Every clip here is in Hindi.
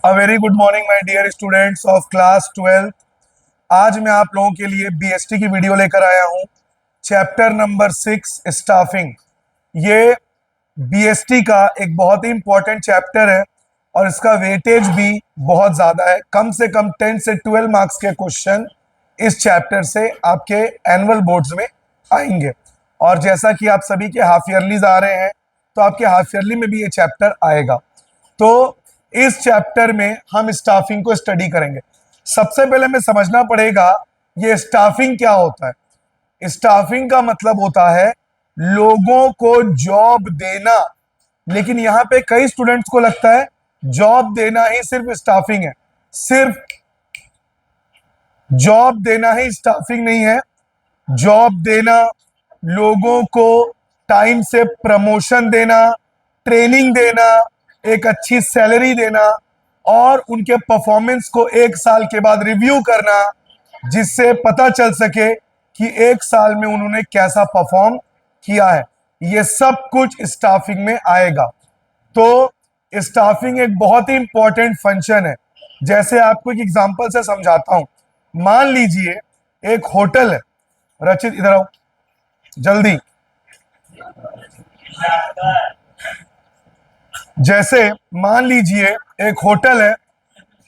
A very good morning my dear students of class 12। आज मैं आप लोगों के लिए बीएसटी की वीडियो लेकर आया हूं। Chapter number 6 staffing. ये बीएसटी का एक बहुत ही इंपॉर्टेंट चैप्टर है और इसका वेटेज भी बहुत ज़्यादा है। कम से कम 10 से 12 मार्क्स के क्वेश्चन इस चैप्टर से आपके एनुअल बोर्ड्स में आएंगे। और जैसा कि आप सभी के हाफ ईयरलीज आ रहे हैं तो आपके हाफ ईयरली में भी ये चैप्टर आएगा। तो इस चैप्टर में हम स्टाफिंग को स्टडी करेंगे। सबसे पहले हमें समझना पड़ेगा ये स्टाफिंग क्या होता है। स्टाफिंग का मतलब होता है लोगों को जॉब देना। लेकिन यहां पे कई स्टूडेंट्स को लगता है जॉब देना ही सिर्फ स्टाफिंग है। सिर्फ जॉब देना ही स्टाफिंग नहीं है। जॉब देना, लोगों को टाइम से प्रमोशन देना, ट्रेनिंग देना, एक अच्छी सैलरी देना और उनके परफॉर्मेंस को एक साल के बाद रिव्यू करना, जिससे पता चल सके कि एक साल में उन्होंने कैसा परफॉर्म किया है। ये सब कुछ स्टाफिंग में आएगा। तो स्टाफिंग एक बहुत ही इंपॉर्टेंट फंक्शन है। जैसे आपको एक एग्जांपल से समझाता हूं। मान लीजिए एक होटल है। रचित इधर आओ जल्दी। जैसे मान लीजिए एक होटल है,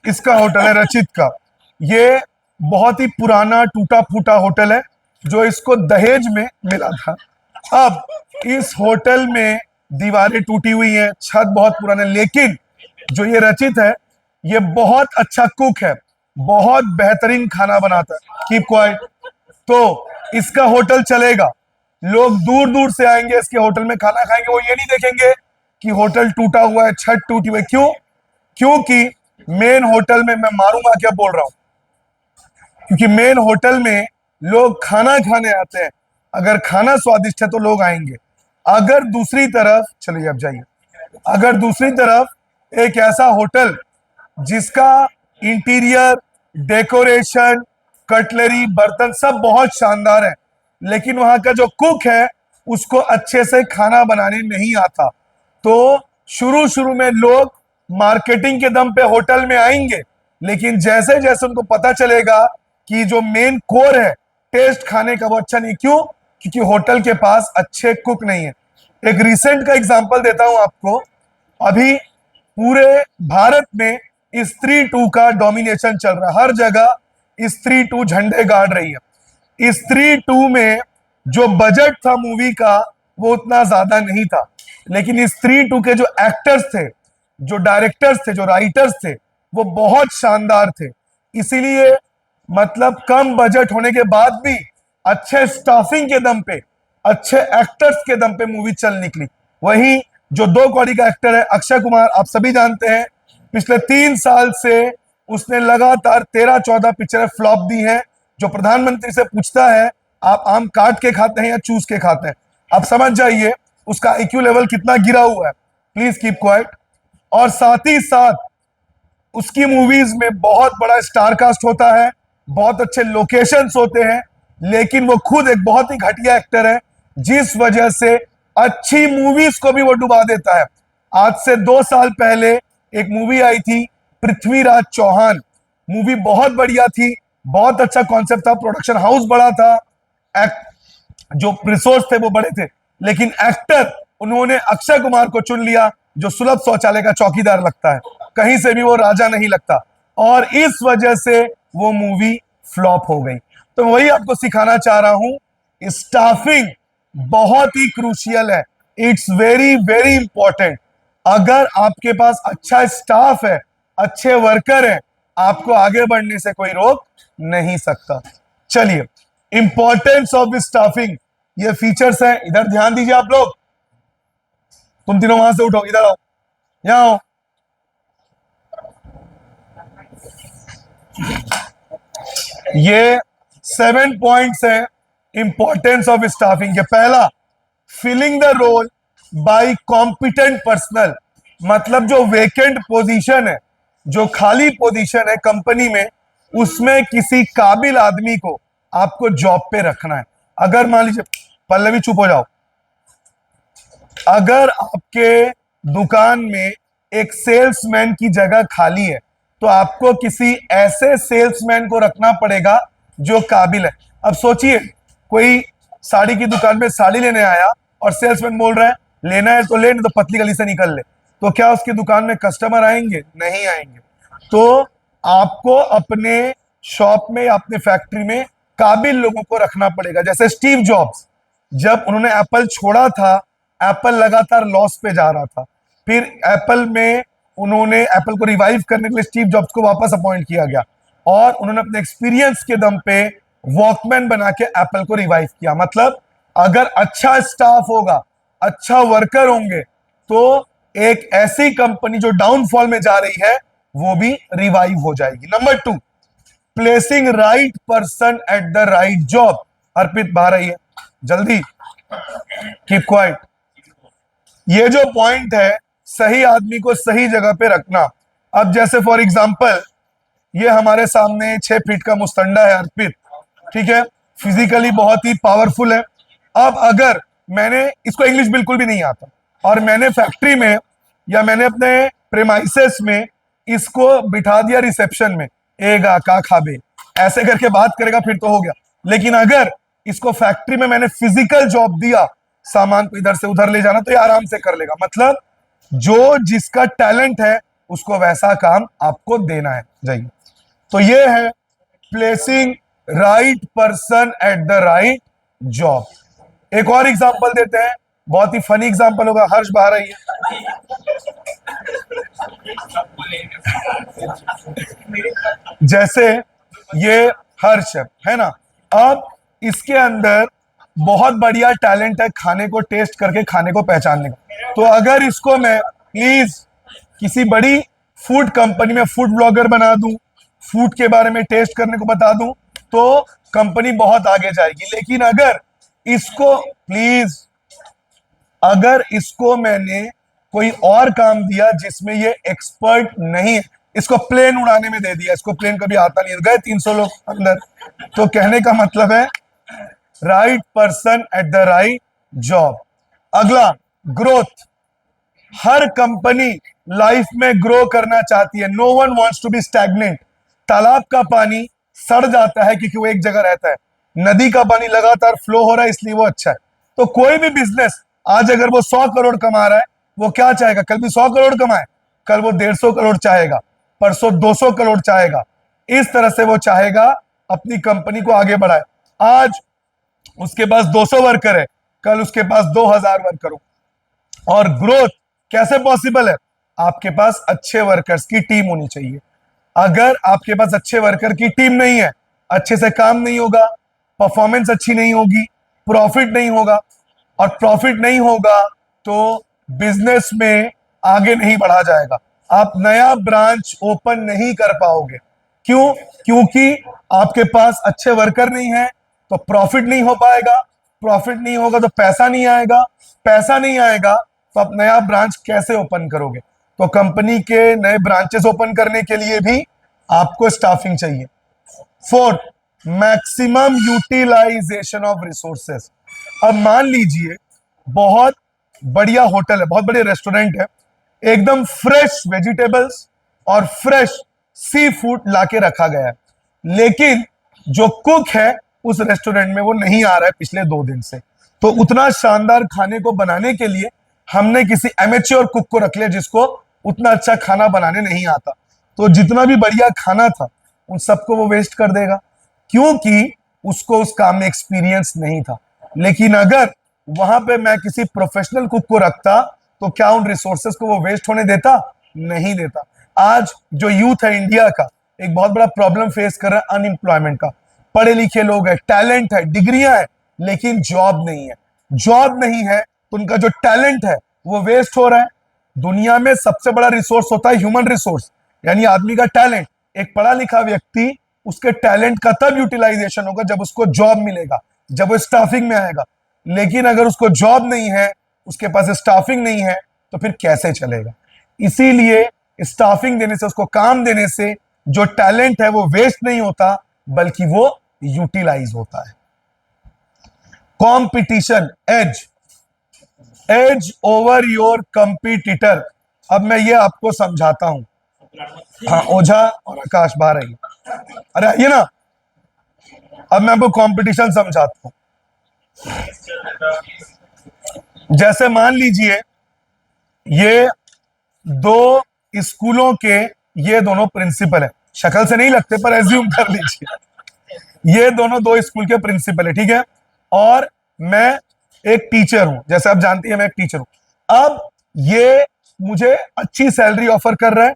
इसका होटल है रचित का। ये बहुत ही पुराना टूटा फूटा होटल है जो इसको दहेज में मिला था। अब इस होटल में दीवारें टूटी हुई हैं, छत बहुत पुराना है, लेकिन जो ये रचित है ये बहुत अच्छा कुक है, बहुत बेहतरीन खाना बनाता है। Keep quiet. तो इसका होटल चलेगा, लोग दूर दूर से आएंगे इसके होटल में खाना खाएंगे। वो ये नहीं देखेंगे कि होटल टूटा हुआ है, छत टूटी हुई है। क्यों? क्योंकि मेन होटल में, मैं मारूंगा क्या बोल रहा हूं, क्योंकि मेन होटल में लोग खाना खाने आते हैं। अगर खाना स्वादिष्ट है तो लोग आएंगे। अगर दूसरी तरफ, चलिए अब जाइए, अगर दूसरी तरफ एक ऐसा होटल जिसका इंटीरियर, डेकोरेशन, कटलरी, बर्तन सब बहुत शानदार है, लेकिन वहां का जो कुक है उसको अच्छे से खाना बनाने नहीं आता, तो शुरू शुरू में लोग मार्केटिंग के दम पे होटल में आएंगे। लेकिन जैसे जैसे उनको पता चलेगा कि जो मेन कोर है टेस्ट खाने का वो अच्छा नहीं। क्यों? क्योंकि होटल के पास अच्छे कुक नहीं है। एक रिसेंट का एग्जांपल देता हूं आपको। अभी पूरे भारत में स्त्री टू का डोमिनेशन चल रहा है। हर जगह स्त्री टू झंडे गाड़ रही है। स्त्री टू में जो बजट था मूवी का वो उतना ज्यादा नहीं था, लेकिन स्त्री टू के जो एक्टर्स थे, जो डायरेक्टर्स थे, जो राइटर्स थे, वो बहुत शानदार थे। इसीलिए मतलब कम बजट होने के बाद भी अच्छे स्टाफिंग के दम पे, अच्छे एक्टर्स के दम पे मूवी चल निकली। वहीं जो दो कौड़ी का एक्टर है अक्षय कुमार, आप सभी जानते हैं पिछले 3 साल से उसने लगातार 13-14 पिक्चरें फ्लॉप दी हैं। जो प्रधानमंत्री से पूछता है आप आम काट के खाते हैं या चूस के खाते हैं, आप समझ जाइए उसका आईक्यू लेवल कितना गिरा हुआ है। Please keep quiet. और साथ ही साथ उसकी मूवीज में बहुत बड़ा स्टार कास्ट होता है, बहुत अच्छे लोकेशंस होते हैं, लेकिन वो खुद एक बहुत ही घटिया एक्टर है, जिस वजह से अच्छी मूवीज को भी वो डुबा देता है। आज से 2 साल पहले एक मूवी आई थी पृथ्वीराज चौहान। मूवी बहुत बढ़िया थी, बहुत अच्छा कॉन्सेप्ट था, प्रोडक्शन हाउस बड़ा था, जो रिसोर्स थे वो बड़े थे, लेकिन एक्टर उन्होंने अक्षय कुमार को चुन लिया जो सुलभ शौचालय का चौकीदार लगता है, कहीं से भी वो राजा नहीं लगता, और इस वजह से वो मूवी फ्लॉप हो गई। तो वही आपको सिखाना चाह रहा हूं, स्टाफिंग बहुत ही क्रूशियल है। It's very very important. अगर आपके पास अच्छा स्टाफ है, अच्छे वर्कर है, आपको आगे बढ़ने से कोई रोक नहीं सकता। चलिए, इंपॉर्टेंस ऑफ स्टाफिंग, ये फीचर्स हैं, इधर ध्यान दीजिए आप लोग। तुम तीनों वहां से उठो, इधर आओ, यहां आओ। ये 7 पॉइंट्स हैं इंपॉर्टेंस ऑफ स्टाफिंग के। पहला, filling the role by competent personnel, मतलब जो वेकेंट पोजीशन है, जो खाली पोजीशन है कंपनी में, उसमें किसी काबिल आदमी को आपको जॉब पे रखना है। अगर मान लीजिए, पल्लवी चुप हो जाओ, अगर आपके दुकान में एक सेल्समैन की जगह खाली है, तो आपको किसी ऐसे सेल्समैन को रखना पड़ेगा जो काबिल है। अब सोचिए, कोई साड़ी की दुकान में साड़ी लेने आया और सेल्समैन बोल रहा है लेना है तो ले, नहीं तो पतली गली से निकल ले, तो क्या उसकी दुकान में कस्टमर आएंगे? नहीं आएंगे। तो आपको अपने शॉप में या अपने फैक्ट्री में काबिल लोगों को रखना पड़ेगा। जैसे स्टीव जॉब्स, जब उन्होंने एप्पल छोड़ा था, एप्पल लगातार लॉस पे जा रहा था। फिर एप्पल में उन्होंने एप्पल को रिवाइव करने के लिए स्टीव जॉब्स को वापस अपॉइंट किया गया और उन्होंने अपने एक्सपीरियंस के दम पे वॉकमैन बना के एप्पल को रिवाइव किया। मतलब अगर अच्छा स्टाफ होगा, अच्छा वर्कर होंगे, तो एक ऐसी कंपनी जो डाउनफॉल में जा रही है वो भी रिवाइव हो जाएगी। Number 2, placing right person at the right job. Arpit बाहर आई है जल्दी, कीप क्वाइट। ये जो पॉइंट है, सही आदमी को सही जगह पे रखना। अब जैसे फॉर एग्जांपल, ये हमारे सामने 6 फीट का मुस्तंडा है अर्पित, ठीक है, फिजिकली बहुत ही पावरफुल है। अब अगर मैंने इसको इंग्लिश बिल्कुल भी नहीं आता और मैंने फैक्ट्री में या मैंने अपने प्रेमाइसेस में इसको बिठा दिया रिसेप्शन में, एगा का खाबे ऐसे करके बात करेगा, फिर तो हो गया। लेकिन अगर इसको फैक्ट्री में मैंने फिजिकल जॉब दिया, सामान को इधर से उधर ले जाना, तो ये आराम से कर लेगा। मतलब जो जिसका टैलेंट है उसको वैसा काम आपको देना है। जाइए, तो ये है placing right person at the right job. एक और एग्जांपल देते हैं, बहुत ही फनी एग्जांपल होगा। हर्ष बाहर आइए। जैसे ये हर्ष है ना, अब इसके अंदर बहुत बढ़िया टैलेंट है खाने को टेस्ट करके खाने को पहचानने का। तो अगर इसको मैं प्लीज किसी बड़ी फूड कंपनी में फूड ब्लॉगर बना दूं, फूड के बारे में टेस्ट करने को बता दूं, तो कंपनी बहुत आगे जाएगी। लेकिन अगर इसको प्लीज, अगर इसको मैंने कोई और काम दिया जिसमें ये एक्सपर्ट नहीं है, इसको प्लेन उड़ाने में दे दिया, इसको प्लेन कभी आता नहीं, गए 300 लोग अंदर, तो कहने का मतलब है right person at the right job. अगला, ग्रोथ। हर कंपनी लाइफ में ग्रो करना चाहती है। No one wants to be stagnant. तालाब का पानी सड़ जाता है क्योंकि वो एक जगह रहता है, नदी का पानी लगातार फ्लो हो रहा है इसलिए वो अच्छा है। तो कोई भी बिजनेस, आज अगर वो 100 करोड़ कमा रहा है, वो क्या चाहेगा? कल भी 100 करोड़ कमाए, कल वो 150 करोड़ चाहेगा, परसों 200 करोड़ चाहेगा। इस तरह से वो चाहेगा अपनी कंपनी को आगे बढ़ाए। आज उसके पास 200 वर्कर है, कल उसके पास 2000 वर्कर हो। और ग्रोथ कैसे पॉसिबल है? आपके पास अच्छे वर्कर्स की टीम होनी चाहिए। अगर आपके पास अच्छे वर्कर की टीम नहीं है, अच्छे से काम नहीं होगा, परफॉर्मेंस अच्छी नहीं होगी, प्रॉफिट नहीं होगा, और प्रॉफिट नहीं होगा तो बिजनेस में आगे नहीं बढ़ा जाएगा। आप नया ब्रांच ओपन नहीं कर पाओगे। क्यों? क्योंकि आपके पास अच्छे वर्कर नहीं है, तो प्रॉफिट नहीं हो पाएगा, प्रॉफिट नहीं होगा तो पैसा नहीं आएगा, पैसा नहीं आएगा तो आप नया ब्रांच कैसे ओपन करोगे? तो कंपनी के नए ब्रांचेस ओपन करने के लिए भी आपको स्टाफिंग चाहिए। 4, मैक्सिमम यूटिलाइजेशन ऑफ रिसोर्सेस। अब मान लीजिए बहुत बढ़िया होटल है, बहुत बढ़िया रेस्टोरेंट है, एकदम फ्रेश वेजिटेबल्स और फ्रेश सी फूड लाके रखा गया है, लेकिन जो कुक है उस रेस्टोरेंट में वो नहीं आ रहा है पिछले 2 दिन से। तो उतना शानदार खाने को बनाने के लिए हमने किसी एमेच्योर कुक को रख लिया जिसको उतना अच्छा खाना बनाने नहीं आता। तो जितना भी बढ़िया खाना था उन सबको वो वेस्ट कर देगा, क्योंकि उसको उस काम में एक्सपीरियंस नहीं था। लेकिन अगर वहां पे मैं किसी प्रोफेशनल कुक को रखता तो क्या उन रिसोर्सेस को वो वेस्ट होने देता? नहीं देता। आज जो यूथ है इंडिया का, एक बहुत बड़ा प्रॉब्लम फेस कर रहा है अनएम्प्लॉयमेंट का। पढ़े लिखे लोग हैं, टैलेंट है, डिग्रियां है, लेकिन जॉब नहीं है। जॉब नहीं है तो उनका जो टैलेंट है वो वेस्ट हो रहा है। दुनिया में सबसे बड़ा रिसोर्स होता है ह्यूमन रिसोर्स, यानी आदमी का टैलेंट। एक पढ़ा लिखा व्यक्ति, उसके टैलेंट का तब यूटिलाइजेशन होगा जब उसको जॉब मिलेगा, जब वो स्टाफिंग में आएगा। लेकिन अगर उसको जॉब नहीं है, उसके पास स्टाफिंग नहीं है, तो फिर कैसे चलेगा? इसीलिए स्टाफिंग देने से, उसको काम देने से जो टैलेंट है वो वेस्ट नहीं होता, बल्कि वो यूटिलाइज होता है। Competition, edge over your competitor. अब मैं ये आपको समझाता हूं। हाँ, ओझा और आकाश बाहर आइए। अरे आइए ना, अब मैं आपको कंपटीशन समझाता हूँ। जैसे मान लीजिए ये दो स्कूलों के, ये दोनों प्रिंसिपल है, शक्ल से नहीं लगते पर एज्यूम कर लीजिए ये दोनों दो स्कूल के प्रिंसिपल है, ठीक है। और मैं एक टीचर हूं, जैसे आप जानती हैं मैं एक टीचर हूं। अब ये मुझे अच्छी सैलरी ऑफर कर रहा है,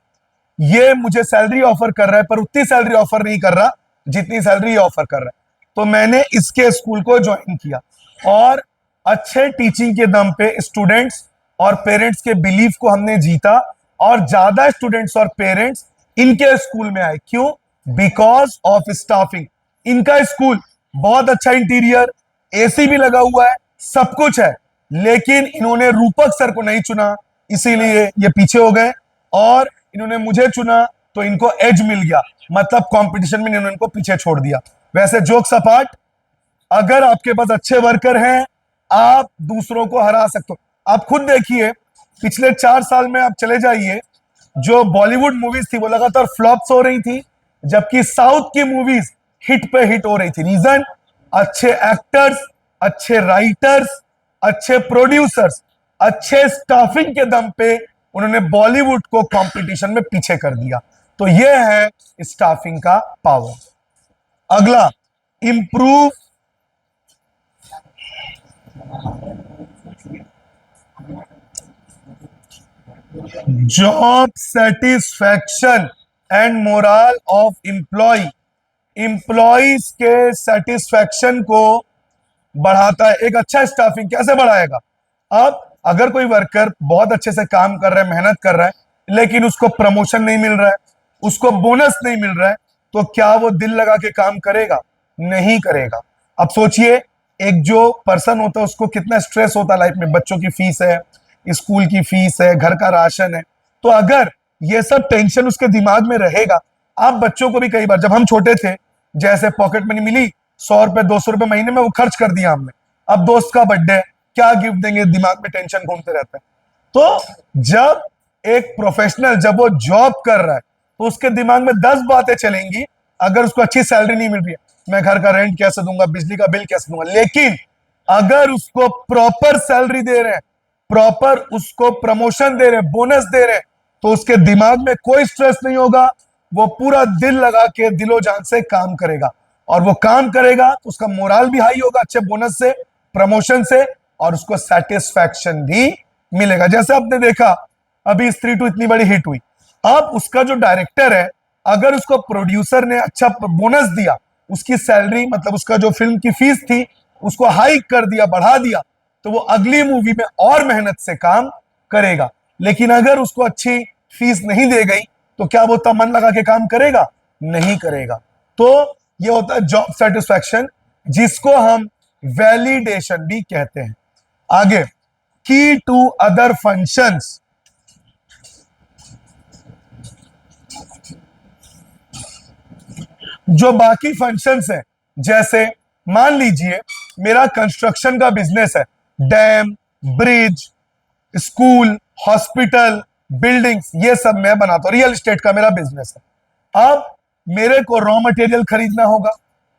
ये मुझे सैलरी ऑफर कर रहा है, पर उतनी सैलरी ऑफर नहीं कर रहा जितनी सैलरी ये ऑफर कर रहा है। तो मैंने इसके स्कूल को ज्वाइन किया और अच्छे टीचिंग के दम पे स्टूडेंट्स और पेरेंट्स के बिलीफ को हमने जीता और ज्यादा स्टूडेंट्स और पेरेंट्स इनके स्कूल में आए। क्यों? Because of staffing. इनका स्कूल बहुत अच्छा, इंटीरियर, एसी भी लगा हुआ है, सब कुछ है, लेकिन इन्होंने रूपक सर को नहीं चुना, इसीलिए ये पीछे हो गए। और इन्होंने मुझे चुना तो इनको एज मिल गया, मतलब कंपटीशन में इन्होंने इनको पीछे छोड़ दिया। वैसे जोक्स अपार्ट, अगर आपके पास अच्छे वर्कर हैं आप दूसरों को हरा सकते हो। आप खुद देखिए, पिछले 4 साल में आप चले जाइए, जो बॉलीवुड मूवीज थी वो लगातार फ्लॉप्स हो रही थी, जबकि साउथ की मूवीज हिट पे हिट हो रही थी। रीजन? अच्छे एक्टर्स, अच्छे राइटर्स, अच्छे प्रोड्यूसर्स, अच्छे स्टाफिंग के दम पे उन्होंने बॉलीवुड को कंपटीशन में पीछे कर दिया। तो यह है स्टाफिंग का पावर। अगला, improve job satisfaction and morale of employee. Employees के सेटिस्फैक्शन को बढ़ाता है। एक अच्छा स्टाफिंग कैसे बढ़ाएगा? अब अगर कोई वर्कर बहुत अच्छे से काम कर रहा है, मेहनत कर रहा है, लेकिन उसको प्रमोशन नहीं मिल रहा है, उसको बोनस नहीं मिल रहा है, तो क्या वो दिल लगा के काम करेगा? नहीं करेगा। अब सोचिए, एक जो पर्सन होता है उसको कितना स्ट्रेस होता है लाइफ में, बच्चों की फीस है, स्कूल की फीस है, घर का राशन है। तो अगर ये सब टेंशन उसके दिमाग में रहेगा, आप बच्चों को भी कई बार, जब हम छोटे थे, जैसे पॉकेट मनी मिली, 100 रुपए 200 रुपए महीने में, वो खर्च कर दिया हमने। अब दोस्त का बर्थडे, क्या गिफ्ट देंगे, दिमाग में टेंशन घूमते रहता है। तो जब एक प्रोफेशनल, जब वो जॉब कर रहा है, तो उसके दिमाग में 10 बातें चलेंगी। अगर उसको अच्छी सैलरी नहीं मिल रही है, मैं घर का रेंट कैसे दूंगा, बिजली का बिल कैसे दूंगा। लेकिन अगर उसको प्रॉपर सैलरी दे रहे हैं, प्रॉपर उसको प्रमोशन दे रहे हैं, बोनस दे रहे हैं, तो उसके दिमाग में कोई स्ट्रेस नहीं होगा। वो पूरा दिल लगा के, दिलो जान से काम करेगा, और वो काम करेगा तो उसका मोरल भी हाई होगा, अच्छे बोनस से, प्रमोशन से, और उसको सेटिस्फैक्शन भी मिलेगा। जैसे आपने देखा अभी स्त्री 2 इतनी बड़ी हिट हुई, अब उसका जो डायरेक्टर है, अगर उसको प्रोड्यूसर ने अच्छा बोनस दिया, उसकी सैलरी, मतलब उसका जो फिल्म की फीस थी उसको हाइक कर दिया, बढ़ा दिया, तो वो अगली मूवी में और मेहनत से काम करेगा। लेकिन अगर उसको अच्छी फीस नहीं दे गई, तो क्या वो उतना मन लगा के काम करेगा? नहीं करेगा। तो ये होता है जॉब सेटिस्फैक्शन, जिसको हम वैलिडेशन भी कहते हैं। आगे, की टू अदर फंक्शंस। जो बाकी फंक्शंस हैं, जैसे मान लीजिए मेरा कंस्ट्रक्शन का बिजनेस है, dam, bridge, school, hospital, buildings, ये सब मैं बनाता हूं, रियल एस्टेट का मेरा बिजनेस है। अब मेरे को रॉ मटेरियल खरीदना होगा।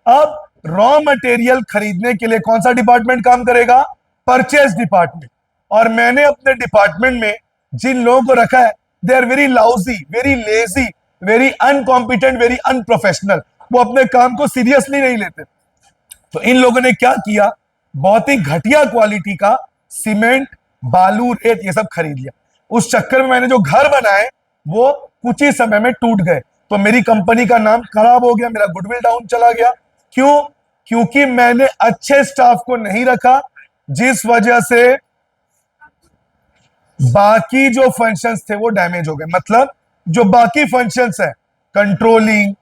अब रॉ मटेरियल खरीदने के लिए कौन सा डिपार्टमेंट काम करेगा? Purchase department. और मैंने अपने डिपार्टमेंट में जिन लोगों को रखा है, they are very lousy, very lazy, very incompetent, very unprofessional. वो अपने काम को सीरियसली नहीं लेते। तो इन लोगों ने क्या किया? बहुत ही घटिया क्वालिटी का सीमेंट, बालू, रेत, ये सब खरीद लिया। उस चक्कर में मैंने जो घर बनाए वो कुछ ही समय में टूट गए। तो मेरी कंपनी का नाम खराब हो गया, मेरा गुडविल डाउन चला गया। क्यों? क्योंकि मैंने अच्छे स्टाफ को नहीं रखा, जिस वजह से बाकी जो फंक्शंस थे वो डैमेज हो गए। मतलब जो बाकी फंक्शंस है, कंट्रोलिंग,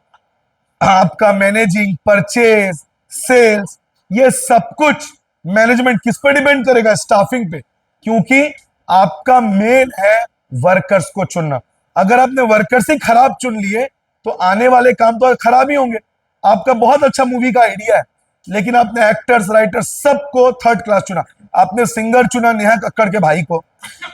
आपका मैनेजिंग, परचेज, सेल्स, ये सब कुछ मैनेजमेंट किस पे डिपेंड करेगा? स्टाफिंग पे। क्योंकि आपका मेन है वर्कर्स को चुनना। अगर आपने वर्कर्स ही खराब चुन लिए तो आने वाले काम तो खराब ही होंगे। आपका बहुत अच्छा मूवी का आइडिया है, लेकिन आपने एक्टर्स, राइटर्स सबको थर्ड क्लास चुना। आपने सिंगर चुना नेहा कक्कड़ के भाई को,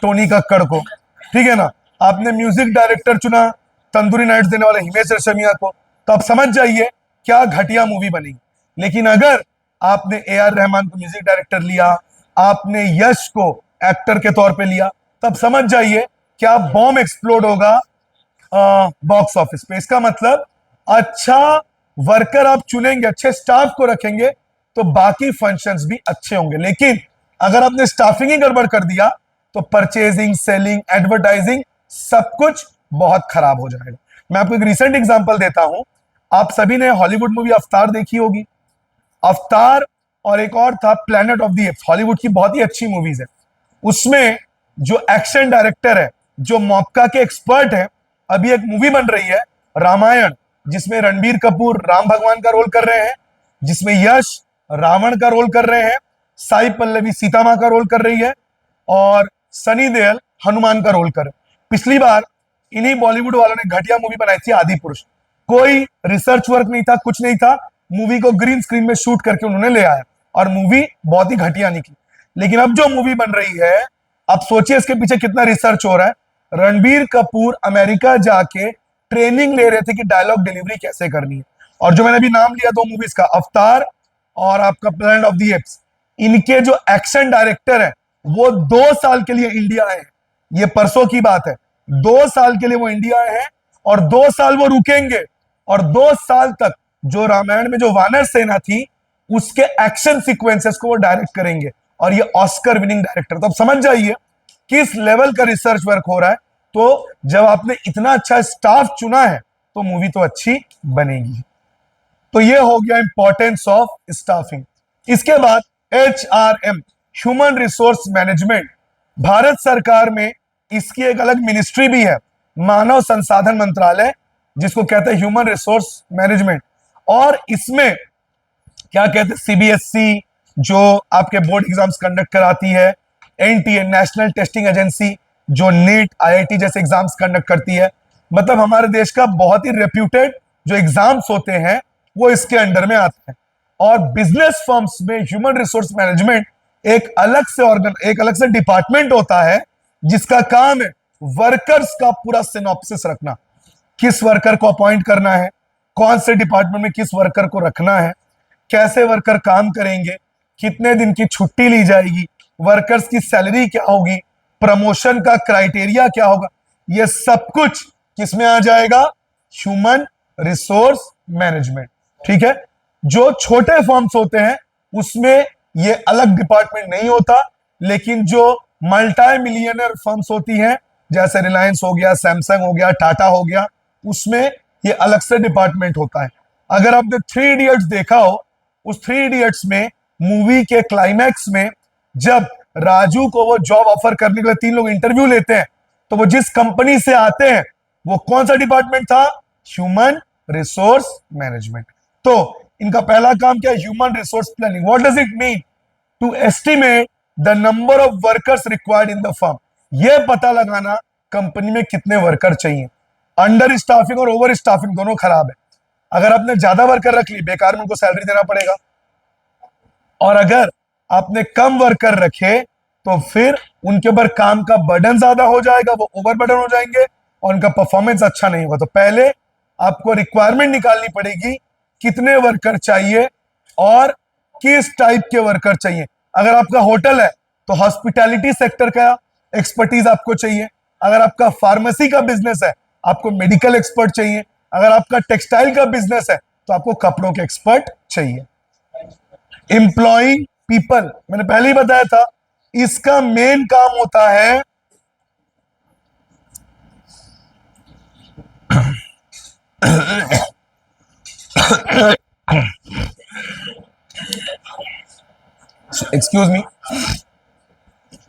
टोनी कक्कड़ को, ठीक है ना। आपने म्यूजिक डायरेक्टर चुना तंदूरी नाइट्स देने वाले हिमेश रेशमिया को, तो आप समझ जाइए क्या घटिया मूवी बनेगी। लेकिन अगर आपने ए आर रहमान को म्यूजिक डायरेक्टर लिया, आपने यश को एक्टर के तौर पे लिया, तब समझ जाइए क्या बॉम्ब एक्सप्लोड होगा बॉक्स ऑफिस पे। इसका मतलब अच्छा वर्कर आप चुनेंगे, अच्छे स्टाफ को रखेंगे, तो बाकी फंक्शंस भी अच्छे होंगे। लेकिन अगर आपने स्टाफिंग ही गड़बड़ कर दिया तो परचेजिंग, सेलिंग, एडवर्टाइजिंग सब कुछ बहुत खराब हो जाएगा। मैं आपको एक रिसेंट एग्जांपल देता हूं। आप सभी ने हॉलीवुड मूवी अवतार देखी होगी। अवतार और एक और था planet of the apps, Hollywood की बहुत ही अच्छी मूवीज है। उसमें जो एक्शन डायरेक्टर है, जो मौका के एक्सपर्ट है, अभी एक मूवी बन रही है रामायण, जिसमें रणबीर कपूर राम भगवान का रोल कर रहे हैं, जिसमें यश रावण का रोल कर रहे हैं, साई पल्लवी सीता मां का रोल कर रही है, और सनी देओल हनुमान का रोल कर रहे हैं। पिछली बार इन्हीं बॉलीवुड वालों ने घटिया मूवी बनाई थी आदि पुरुष। कोई रिसर्च वर्क नहीं था, कुछ नहीं था, मूवी को ग्रीन स्क्रीन में शूट करके उन्होंने ले आया और मूवी बहुत ही घटिया निकली। लेकिन अब जो मूवी बन रही है, आप सोचिए इसके पीछे कितना रिसर्च हो रहा है। रणबीर कपूर अमेरिका जाके ट्रेनिंग ले रहे थे कि डायलॉग डिलीवरी कैसे करनी है। और जो मैंने अभी नाम लिया दो मूवीज का, अवतार और आपका प्लैनेट ऑफ द एप्स, इनके जो एक्शन डायरेक्टर है वो 2 साल के लिए इंडिया आए हैं। ये परसों की बात है, 2 साल के लिए वो इंडिया आए हैं और 2 साल वो रुकेंगे। और 2 साल तक जो रामायण में जो वानर सेना थी उसके एक्शन सीक्वेंसेस को वो डायरेक्ट करेंगे, और ये ऑस्कर विनिंग डायरेक्टर। तो अब समझ जाइए किस लेवल का रिसर्च वर्क हो रहा है। तो जब आपने इतना अच्छा स्टाफ चुना है तो मूवी तो अच्छी बनेगी। तो ये हो गया इंपॉर्टेंस ऑफ स्टाफिंग। इसके बाद HRM, human resource management. Bharat सरकार में इसकी एक अलग मिनिस्ट्री भी है, मानव संसाधन मंत्रालय, जिसको कहते हैं ह्यूमन रिसोर्स मैनेजमेंट। और इसमें क्या कहते हैं, CBSE जो आपके बोर्ड एग्जाम्स कंडक्ट कराती है, NTA नेशनल टेस्टिंग एजेंसी जो नीट, IIT जैसे एग्जाम्स कंडक्ट करती है, मतलब हमारे देश का बहुत ही रेप्यूटेड जो एग्जाम्स होते हैं वो इसके अंडर में आते हैं। और बिजनेस फर्म्स में ह्यूमन रिसोर्स मैनेजमेंट एक अलग से डिपार्टमेंट होता है जिसका काम है वर्कर्स का पूरा सिनॉप्सिस रखना। किस वर्कर को अपॉइंट करना है, कौन से डिपार्टमेंट में किस वर्कर को रखना है, कैसे वर्कर काम करेंगे, कितने दिन की छुट्टी ली जाएगी, वर्कर्स की सैलरी क्या होगी, प्रमोशन का क्राइटेरिया क्या होगा, यह सब कुछ किसमें आ जाएगा, ह्यूमन रिसोर्स मैनेजमेंट। ठीक है। जो छोटे फर्म्स होते हैं उसमें यह अलग डिपार्टमेंट नहीं होता, लेकिन जो मल्टी मिलियनर फर्म्स होती हैं जैसे रिलायंस हो गया, सैमसंग हो गया, टाटा हो गया, उसमें यह अलग से डिपार्टमेंट होता है। अगर आपने 3 इडियट्स देखा हो, उस 3 इडियट्स में मूवी के क्लाइमैक्स में जब राजू को वो जॉब ऑफर करने के लिए 3 लोग इंटरव्यू लेते हैं, तो वो जिस कंपनी से आते हैं वो कौन सा डिपार्टमेंट था, ह्यूमन रिसोर्स मैनेजमेंट। तो इनका पहला काम क्या है, human resource planning. What does it mean, to estimate the number of workers required in the firm. यह पता लगाना कंपनी में कितने वर्कर चाहिए। अंडर स्टाफिंग और ओवर स्टाफिंग दोनों खराब है। अगर आपने ज्यादा वर्कर रख ली, बेकार में उनको सैलरी देना पड़ेगा, और अगर आपने कम वर्कर रखे तो फिर उनके ऊपर काम का बर्डन ज्यादा हो जाएगा, वो ओवर बर्डन हो जाएंगे और उनका परफॉर्मेंस अच्छा नहीं होगा। तो पहले आपको रिक्वायरमेंट निकालनी पड़ेगी, कितने वर्कर चाहिए और किस टाइप के वर्कर चाहिए। अगर आपका होटल है तो हॉस्पिटैलिटी सेक्टर का एक्सपर्टीज आपको चाहिए। अगर आपका फार्मेसी का बिजनेस है आपको मेडिकल एक्सपर्ट चाहिए। अगर आपका टेक्सटाइल का बिजनेस है तो आपको कपड़ों के एक्सपर्ट चाहिए। एम्प्लॉइंग पीपल, मैंने पहले ही बताया था, इसका मेन काम होता है एक्सक्यूज मी,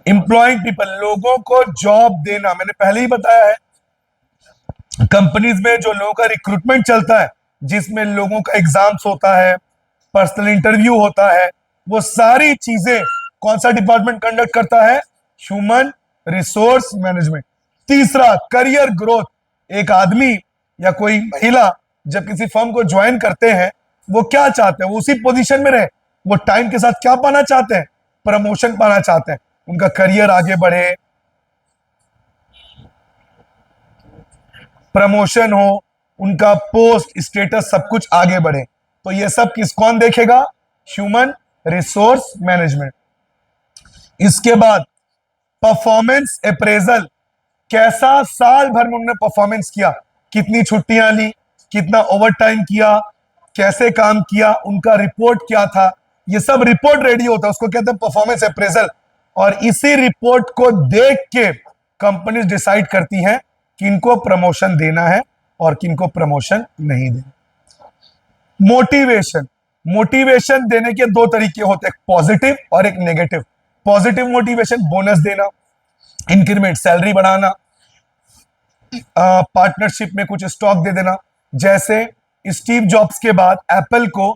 एम्प्लॉइंग पीपल, लोगों को जॉब देना। मैंने पहले ही बताया है कंपनीज में जो लोगों का रिक्रूटमेंट चलता है, जिसमें लोगों का एग्जाम्स होता है, पर्सनल इंटरव्यू होता है, वो सारी चीजें कौन सा डिपार्टमेंट कंडक्ट करता है, ह्यूमन रिसोर्स मैनेजमेंट। तीसरा, करियर ग्रोथ। एक आदमी या कोई महिला जब किसी फर्म को ज्वाइन करते हैं वो क्या चाहते हैं, वो उसी पोजीशन में रहे। वो टाइम के साथ क्या पाना चाहते हैं, प्रमोशन पाना चाहते हैं, उनका करियर आगे बढ़े, प्रमोशन हो, उनका पोस्ट स्टेटस सब कुछ आगे बढ़े। तो ये सब कौन देखेगा? Human resource management. इसके बाद परफॉर्मेंस अप्रेजल, कैसा साल भर में उन्होंने परफॉर्मेंस किया, कितनी छुट्टियां ली, कितना ओवर टाइम किया, कैसे काम किया, उनका रिपोर्ट क्या था, ये सब रिपोर्ट रेडी होता है, उसको कहते हैं परफॉर्मेंस अप्रेजल। और इसी रिपोर्ट को देख के कंपनी डिसाइड करती हैं किनको प्रमोशन देना है और किनको प्रमोशन नहीं देना। मोटिवेशन, मोटिवेशन देने के दो तरीके होते हैं, पॉजिटिव और एक नेगेटिव। पॉजिटिव मोटिवेशन बोनस देना, इंक्रीमेंट सैलरी बढ़ाना, पार्टनरशिप में कुछ स्टॉक दे देना। जैसे स्टीव जॉब्स के बाद एप्पल को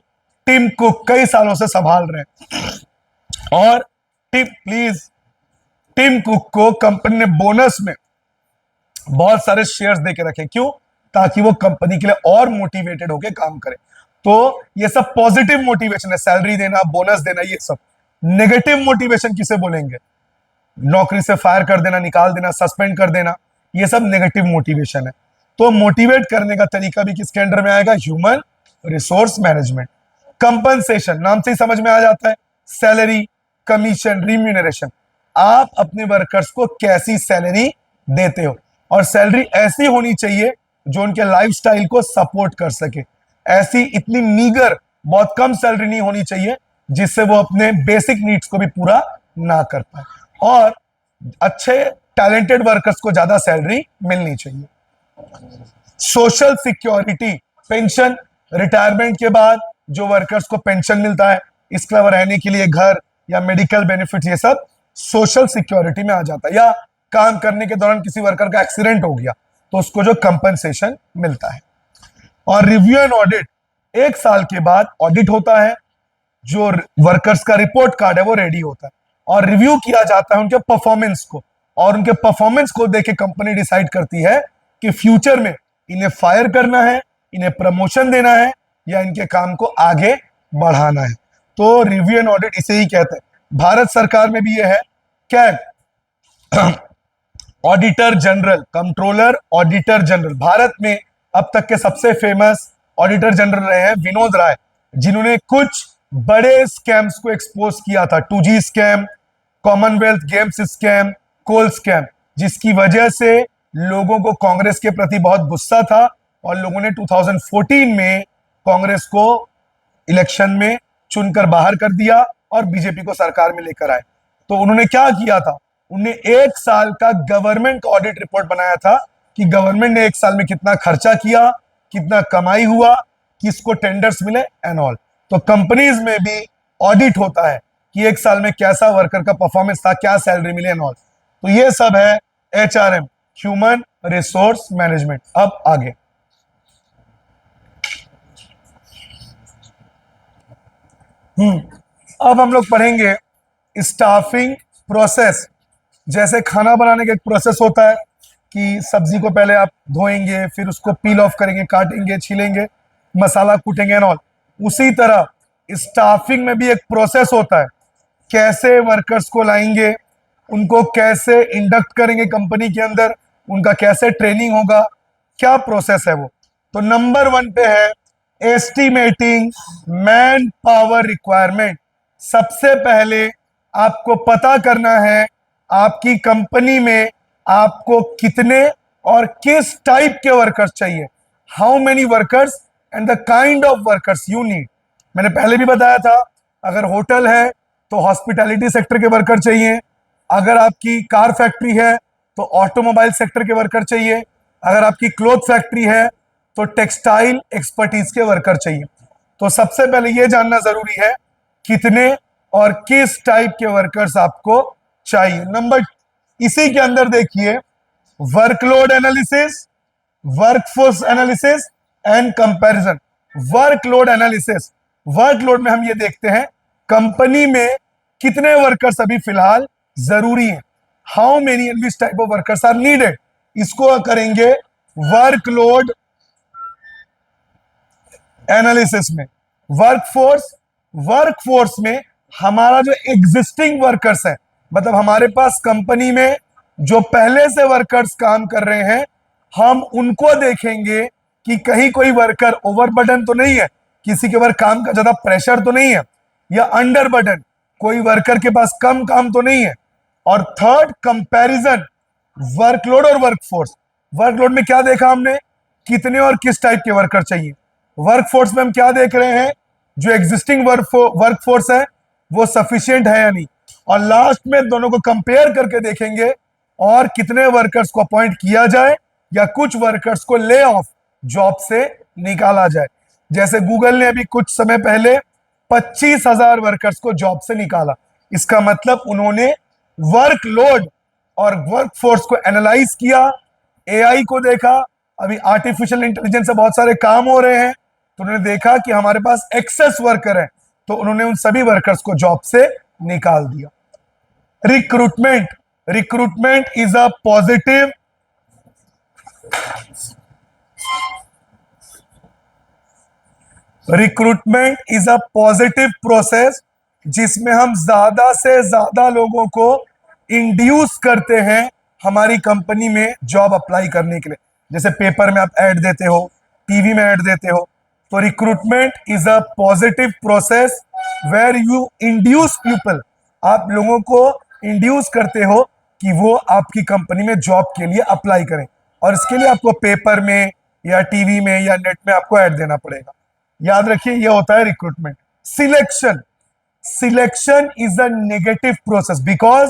टिम कुक कई सालों से संभाल रहे हैं और टिम कुक को कंपनी ने बोनस में बहुत सारे शेयर्स देके रखे। क्यों? ताकि वो कंपनी के लिए और मोटिवेटेड होकर काम करे। तो ये सब पॉजिटिव मोटिवेशन है, सैलरी देना, बोनस देना, ये सब। नेगेटिव मोटिवेशन किसे बोलेंगे? नौकरी से फायर कर देना, निकाल देना, सस्पेंड कर देना, ये सब नेगेटिव मोटिवेशन है। तो मोटिवेट करने का तरीका भी किसके अंडर में आएगा? Human resource management. कंपनसेशन, नाम से ही समझ में आ जाता है, सैलरी, कमीशन, रिम्यूनरेशन। आप अपने वर्कर्स को कैसी सैलरी देते हो, और सैलरी ऐसी होनी चाहिए जो उनके लाइफस्टाइल को सपोर्ट कर सके। ऐसी इतनी मीगर, बहुत कम सैलरी नहीं होनी चाहिए जिससे वो अपने बेसिक नीड्स को भी पूरा ना कर पाए। और अच्छे टैलेंटेड वर्कर्स को ज्यादा सैलरी मिलनी चाहिए। सोशल सिक्योरिटी, पेंशन, रिटायरमेंट के बाद जो वर्कर्स को पेंशन मिलता है, इसके अलावा रहने के लिए घर या मेडिकल बेनिफिट, ये सब सोशल सिक्योरिटी में आ जाता है। या काम करने के दौरान किसी वर्कर का एक्सीडेंट हो गया तो उसको जो कंपनसेशन मिलता है। और रिव्यू एंड ऑडिट, एक साल के बाद ऑडिट होता है, जो वर्कर्स का रिपोर्ट कार्ड है वो रेडी होता है और रिव्यू किया जाता है उनके परफॉर्मेंस को, और उनके परफॉर्मेंस को देख के कंपनी डिसाइड करती है कि फ्यूचर में इन्हें फायर करना है, इन्हें प्रमोशन देना है, या इनके काम को आगे बढ़ाना है। तो रिव्यू एंड ऑडिट इसे ही कहते हैं। भारत सरकार में भी ये है, क्या auditor general, controller, auditor general. Bharat में अब तक के सबसे फेमस ऑडिटर जनरल रहे हैं विनोद राय, जिन्होंने कुछ बड़े स्कैम्स को एक्सपोज किया था। 2G scam, Commonwealth Games scam, coal scam, जिसकी वजह से लोगों को कांग्रेस के प्रति बहुत गुस्सा था और लोगों ने 2014 में कांग्रेस को इलेक्शन में चुनकर बाहर कर दिया और बीजेपी को सरकार में लेकर आए। तो उन्होंने क्या किया था? उन्होंने एक साल का गवर्नमेंट ऑडिट रिपोर्ट बनाया था कि गवर्नमेंट ने एक साल में कितना खर्चा किया, कितना कमाई हुआ, किसको टेंडर्स मिले एंड ऑल। तो कंपनीज में भी ऑडिट होता है कि एक साल में कैसा वर्कर का परफॉर्मेंस था, क्या सैलरी मिले एंड ऑल। तो ये सब है HRM, ह्यूमन रिसोर्स मैनेजमेंट। अब आगे अब हम लोग पढ़ेंगे स्टाफिंग प्रोसेस। जैसे खाना बनाने का एक प्रोसेस होता है कि सब्जी को पहले आप धोएंगे, फिर उसको पील ऑफ करेंगे, काटेंगे, छीलेंगे, मसाला कूटेंगे एंड ऑल। उसी तरह स्टाफिंग में भी एक प्रोसेस होता है, कैसे वर्कर्स को लाएंगे, उनको कैसे इंडक्ट करेंगे कंपनी के अंदर, उनका कैसे ट्रेनिंग होगा, क्या प्रोसेस है वो। तो नंबर 1 पे है एस्टिमेटिंग मैन पावर रिक्वायरमेंट। सबसे पहले आपको पता करना है आपकी कंपनी में आपको कितने और किस टाइप के वर्कर्स चाहिए, how many workers and the kind of workers you need. मैंने पहले भी बताया था, अगर होटल है तो हॉस्पिटैलिटी सेक्टर के वर्कर चाहिए, अगर आपकी कार फैक्ट्री है तो ऑटोमोबाइल सेक्टर के वर्कर चाहिए, अगर आपकी क्लोथ फैक्ट्री है तो टेक्सटाइल एक्सपर्टीज के वर्कर चाहिए। तो सबसे पहले यह जानना जरूरी है कितने और किस टाइप के वर्कर्स आपको चाहिए। नंबर, इसी के अंदर देखिए workload analysis, workforce analysis and comparison. Workload analysis, workload में हम ये देखते हैं कंपनी में कितने वर्कर्स अभी फिलहाल जरूरी हैं, how many and which type of workers are needed, इसको करेंगे वर्कलोड एनालिसिस में। वर्कफोर्स में हमारा जो एग्जिस्टिंग वर्कर्स है, मतलब हमारे पास कंपनी में जो पहले से वर्कर्स काम कर रहे हैं, हम उनको देखेंगे कि कहीं कोई वर्कर ओवरबर्डन तो नहीं है, किसी के ऊपर काम का ज्यादा प्रेशर तो नहीं है, या अंडर बर्डन, कोई वर्कर के पास कम काम तो नहीं है। और थर्ड, कंपैरिजन वर्कलोड और वर्कफोर्स। वर्कलोड में क्या देखा हमने, कितने और किस टाइप के वर्कर चाहिए। वर्कफोर्स में हम क्या देख रहे हैं, जो एग्जिस्टिंग वर्कफोर्स है वो सफिशिएंट है या नहीं। और लास्ट में दोनों को कंपेयर करके देखेंगे और कितने वर्कर्स को अपॉइंट किया जाए या कुछ वर्कर्स को ले ऑफ, जॉब से निकाला जाए। जैसे गूगल ने अभी कुछ समय पहले 25,000 वर्कर्स को जॉब से निकाला। इसका मतलब उन्होंने वर्कलोड और वर्कफोर्स को एनालाइज किया, एआई को देखा, अभी आर्टिफिशियल इंटेलिजेंस से बहुत सारे काम हो रहे हैं, तो उन्होंने देखा कि हमारे पास एक्सेस वर्कर है, तो उन्होंने उन सभी वर्कर्स को जॉब से निकाल दिया। Recruitment, recruitment is a positive recruitment is a positive process जिसमें हम ज्यादा से ज्यादा लोगों को इंड्यूस करते हैं हमारी कंपनी में जॉब अप्लाई करने के लिए। जैसे पेपर में आप ऐड देते हो, टीवी में ऐड देते हो, तो recruitment is a positive process where you induce people, आप लोगों को इंड्यूस करते हो कि वो आपकी कंपनी में जॉब के लिए अप्लाई करें, और इसके लिए आपको पेपर में या टीवी में या नेट में आपको ऐड देना पड़ेगा। याद रखिए, ये होता है recruitment. Selection, selection is a negative process because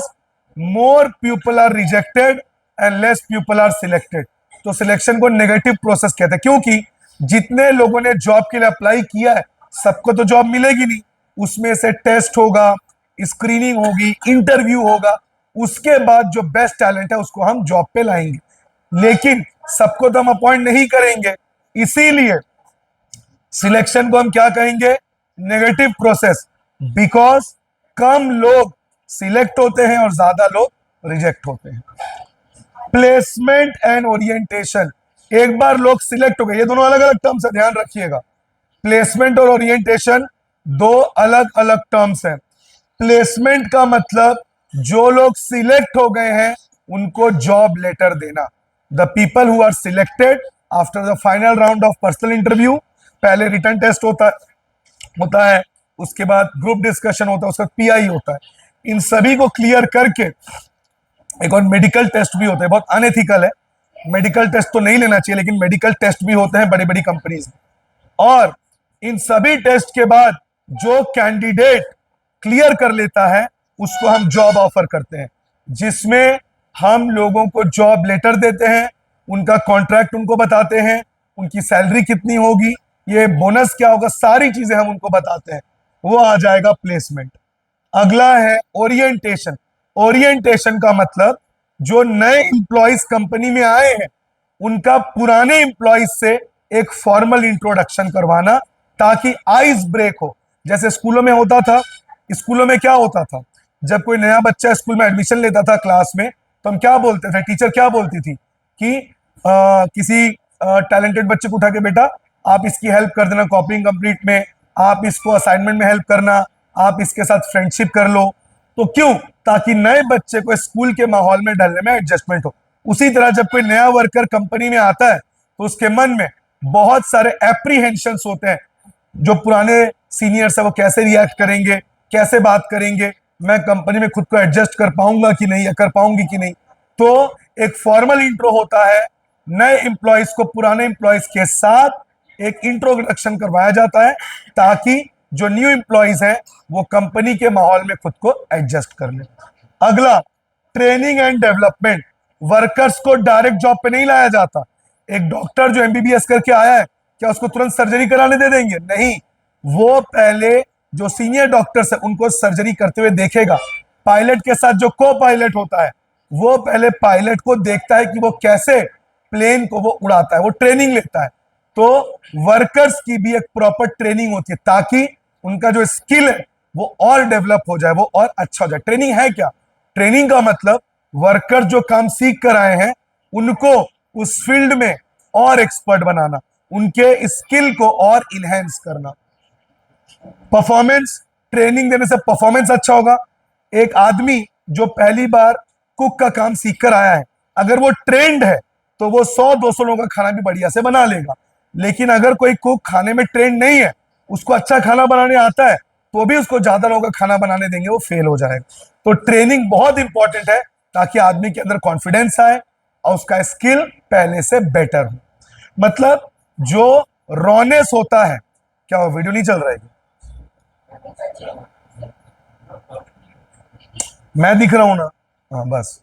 more people are rejected and less people are selected. तो सिलेक्शन को नेगेटिव प्रोसेस कहते हैं, क्योंकि जितने लोगों ने जॉब के लिए अप्लाई किया है सबको तो जॉब मिलेगी नहीं, उसमें से टेस्ट होगा, स्क्रीनिंग होगी, इंटरव्यू होगा, उसके बाद जो बेस्ट टैलेंट है उसको हम जॉब पे लाएंगे, लेकिन सबको तो हम अपॉइंट नहीं करेंगे। इसीलिए सिलेक्शन को हम क्या कहेंगे, नेगेटिव प्रोसेस, बिकॉज कम लोग सिलेक्ट होते हैं और ज्यादा लोग रिजेक्ट होते हैं। प्लेसमेंट एंड ओरिएंटेशन, एक बार लोग सिलेक्ट हो गए, ये दोनों अलग अलग टर्म्स है, ध्यान रखिएगा। प्लेसमेंट और ओरिएंटेशन दो अलग अलग टर्म्स हैं। प्लेसमेंट का मतलब जो लोग सिलेक्ट हो गए हैं उनको जॉब लेटर देना। The people who are selected after the final round of personal interview, पहले रिटन टेस्ट होता है, उसके बाद ग्रुप डिस्कशन होता है, उसका पीआई होता है। इन सभी को क्लियर करके एक और मेडिकल टेस्ट भी होता है, बहुत अनएथिकल है, मेडिकल टेस्ट तो नहीं लेना चाहिए, लेकिन मेडिकल टेस्ट भी होते हैं बड़ी बड़ी कंपनीज में। और इन सभी टेस्ट के बाद जो कैंडिडेट क्लियर कर लेता है उसको हम जॉब ऑफर करते हैं, जिसमें हम लोगों को जॉब लेटर देते हैं, उनका कॉन्ट्रैक्ट उनको बताते हैं, उनकी सैलरी कितनी होगी, ये बोनस क्या होगा, सारी चीजें हम उनको बताते हैं, वो आ जाएगा प्लेसमेंट। अगला है ओरिएंटेशन। ओरिएंटेशन का मतलब जो नए इंप्लॉइज कंपनी में आए हैं उनका पुराने इंप्लॉइज से एक फॉर्मल इंट्रोडक्शन करवाना, ताकि आइस ब्रेक हो। जैसे स्कूलों में होता था, स्कूलों में क्या होता था, जब कोई नया बच्चा स्कूल में एडमिशन लेता था क्लास में, तो हम क्या बोलते थे, टीचर क्या बोलती थी कि किसी टैलेंटेड बच्चे को उठा के, बेटा आप इसकी हेल्प कर देना कॉपिंग कंप्लीट में, आप इसको असाइनमेंट में हेल्प करना, आप इसके साथ फ्रेंडशिप कर लो। तो क्यों, ताकि नए बच्चे को स्कूल के माहौल में ढलने में एडजस्टमेंट हो। उसी तरह जब कोई नया वर्कर कंपनी में आता है तो उसके मन में बहुत सारे एप्रीहेंशंस होते हैं, जो पुराने सीनियर्स है वो कैसे रिएक्ट करेंगे, कैसे बात करेंगे, मैं कंपनी में खुद को एडजस्ट कर पाऊंगा कि नहीं, या कर पाऊंगी कि नहीं। तो एक फॉर्मल इंट्रो होता है, नए एम्प्लॉयज को पुराने एम्प्लॉयज के साथ एक इंट्रोडक्शन करवाया जाता है, ताकि जो न्यू एम्प्लॉयज हैं वो कंपनी के माहौल में खुद को एडजस्ट कर ले। अगला, ट्रेनिंग एंड डेवलपमेंट। वर्कर्स को डायरेक्ट जॉब पे नहीं लाया जाता। एक डॉक्टर जो एमबीबीएस करके आया है, क्या उसको तुरंत सर्जरी कराने दे देंगे? नहीं, वो पहले जो सीनियर डॉक्टर्स है उनको सर्जरी करते हुए देखेगा। पायलट के साथ जो को पायलट होता है वो पहले पायलट को देखता है कि वो कैसे प्लेन को वो उड़ाता है, वो ट्रेनिंग लेता है। तो वर्कर्स की भी एक प्रॉपर ट्रेनिंग होती है, ताकि उनका जो स्किल है वो और डेवलप हो जाए, वो और अच्छा हो जाए। ट्रेनिंग है क्या? ट्रेनिंग का मतलब वर्कर जो काम सीख कर आए हैं उनको उस फील्ड में और एक्सपर्ट बनाना, उनके स्किल को और इनहेंस करना। परफॉर्मेंस, ट्रेनिंग देने से परफॉर्मेंस अच्छा होगा। एक आदमी जो पहली बार कुक का काम सीख कर आया है, अगर वो ट्रेंड है तो वो 100-200 लोगों का खाना भी बढ़िया से बना लेगा। लेकिन अगर कोई कुक खाने में ट्रेंड नहीं है, उसको अच्छा खाना बनाने आता है, तो भी उसको ज्यादा लोगों का खाना बनाने देंगे, वो फेल हो जाएगा। तो ट्रेनिंग बहुत इंपॉर्टेंट है, ताकि आदमी के अंदर कॉन्फिडेंस आए और उसका स्किल पहले से बेटर हो। मतलब जो रॉनेस होता है, क्या वो वीडियो नहीं चल रहा है? मैं दिख रहा हूं ना? हाँ बस।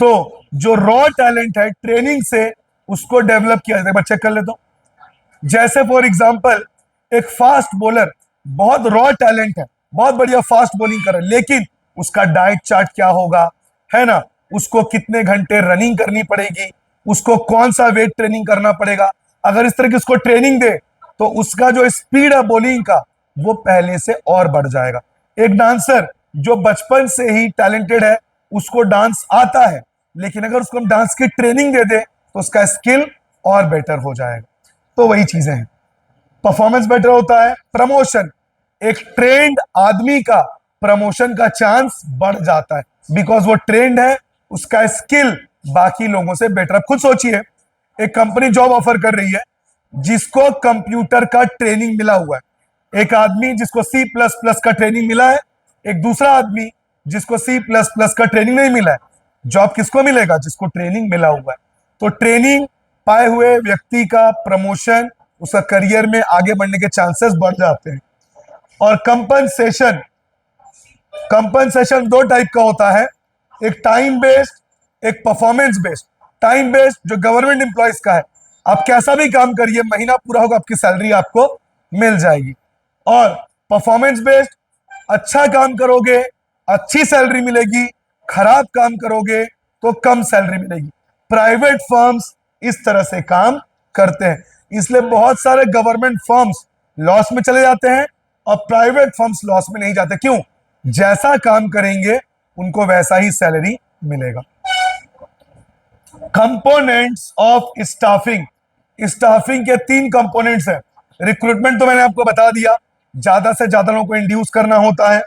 तो जो रॉ टैलेंट है, ट्रेनिंग से उसको डेवलप किया जाता है। बच्चे कर लेता हूं, जैसे फॉर एग्जांपल एक फास्ट बॉलर, बहुत रॉ टैलेंट है, बहुत बढ़िया फास्ट बॉलिंग कर रहा है, लेकिन उसका डाइट चार्ट क्या होगा, है ना, उसको कितने घंटे रनिंग करनी पड़ेगी, उसको कौन सा वेट ट्रेनिंग करना पड़ेगा, अगर इस तरह की उसको ट्रेनिंग दे तो उसका जो स्पीड है बॉलिंग का, वो पहले से और बढ़ जाएगा। एक डांसर जो बचपन से ही टैलेंटेड है, उसको डांस आता है, लेकिन अगर उसको हम डांस की ट्रेनिंग दे दे तो उसका स्किल और बेटर हो जाएगा। तो वही चीजें हैं, परफॉर्मेंस बेटर होता है, प्रमोशन, एक ट्रेंड आदमी का प्रमोशन का चांस बढ़ जाता है, बिकॉज वो ट्रेंड है, उसका स्किल बाकी लोगों से बेटर। अब खुद सोचिए, एक कंपनी जॉब ऑफर कर रही है जिसको कंप्यूटर का ट्रेनिंग मिला हुआ है, एक आदमी जिसको सी प्लस प्लस का ट्रेनिंग मिला है, एक दूसरा आदमी जिसको सी प्लस प्लस का ट्रेनिंग नहीं मिला है। जॉब किसको मिलेगा? जिसको ट्रेनिंग मिला हुआ है। तो ट्रेनिंग पाए हुए व्यक्ति का प्रमोशन, उसका करियर में आगे बढ़ने के चांसेस बढ़ जाते हैं। और कंपनसेशन, कंपनसेशन दो टाइप का होता है, एक टाइम बेस्ड, एक परफॉर्मेंस बेस्ड। टाइम बेस्ड जो गवर्नमेंट एम्प्लॉयज का है, आप कैसा भी काम करिए, महीना पूरा होगा आपकी सैलरी आपको मिल जाएगी। और परफॉर्मेंस बेस्ड, अच्छा काम करोगे अच्छी सैलरी मिलेगी, खराब काम करोगे तो कम सैलरी मिलेगी। प्राइवेट फर्म्स इस तरह से काम करते हैं, इसलिए बहुत सारे गवर्नमेंट फर्म्स लॉस में चले जाते हैं और प्राइवेट फर्म्स लॉस में नहीं जाते। क्यों? जैसा काम करेंगे उनको वैसा ही सैलरी मिलेगा। कंपोनेंट्स ऑफ स्टाफिंग, स्टाफिंग के 3 कंपोनेंट्स हैं। रिक्रूटमेंट तो मैंने आपको बता दिया, ज्यादा से ज्यादा लोगों को इंड्यूस करना होता है।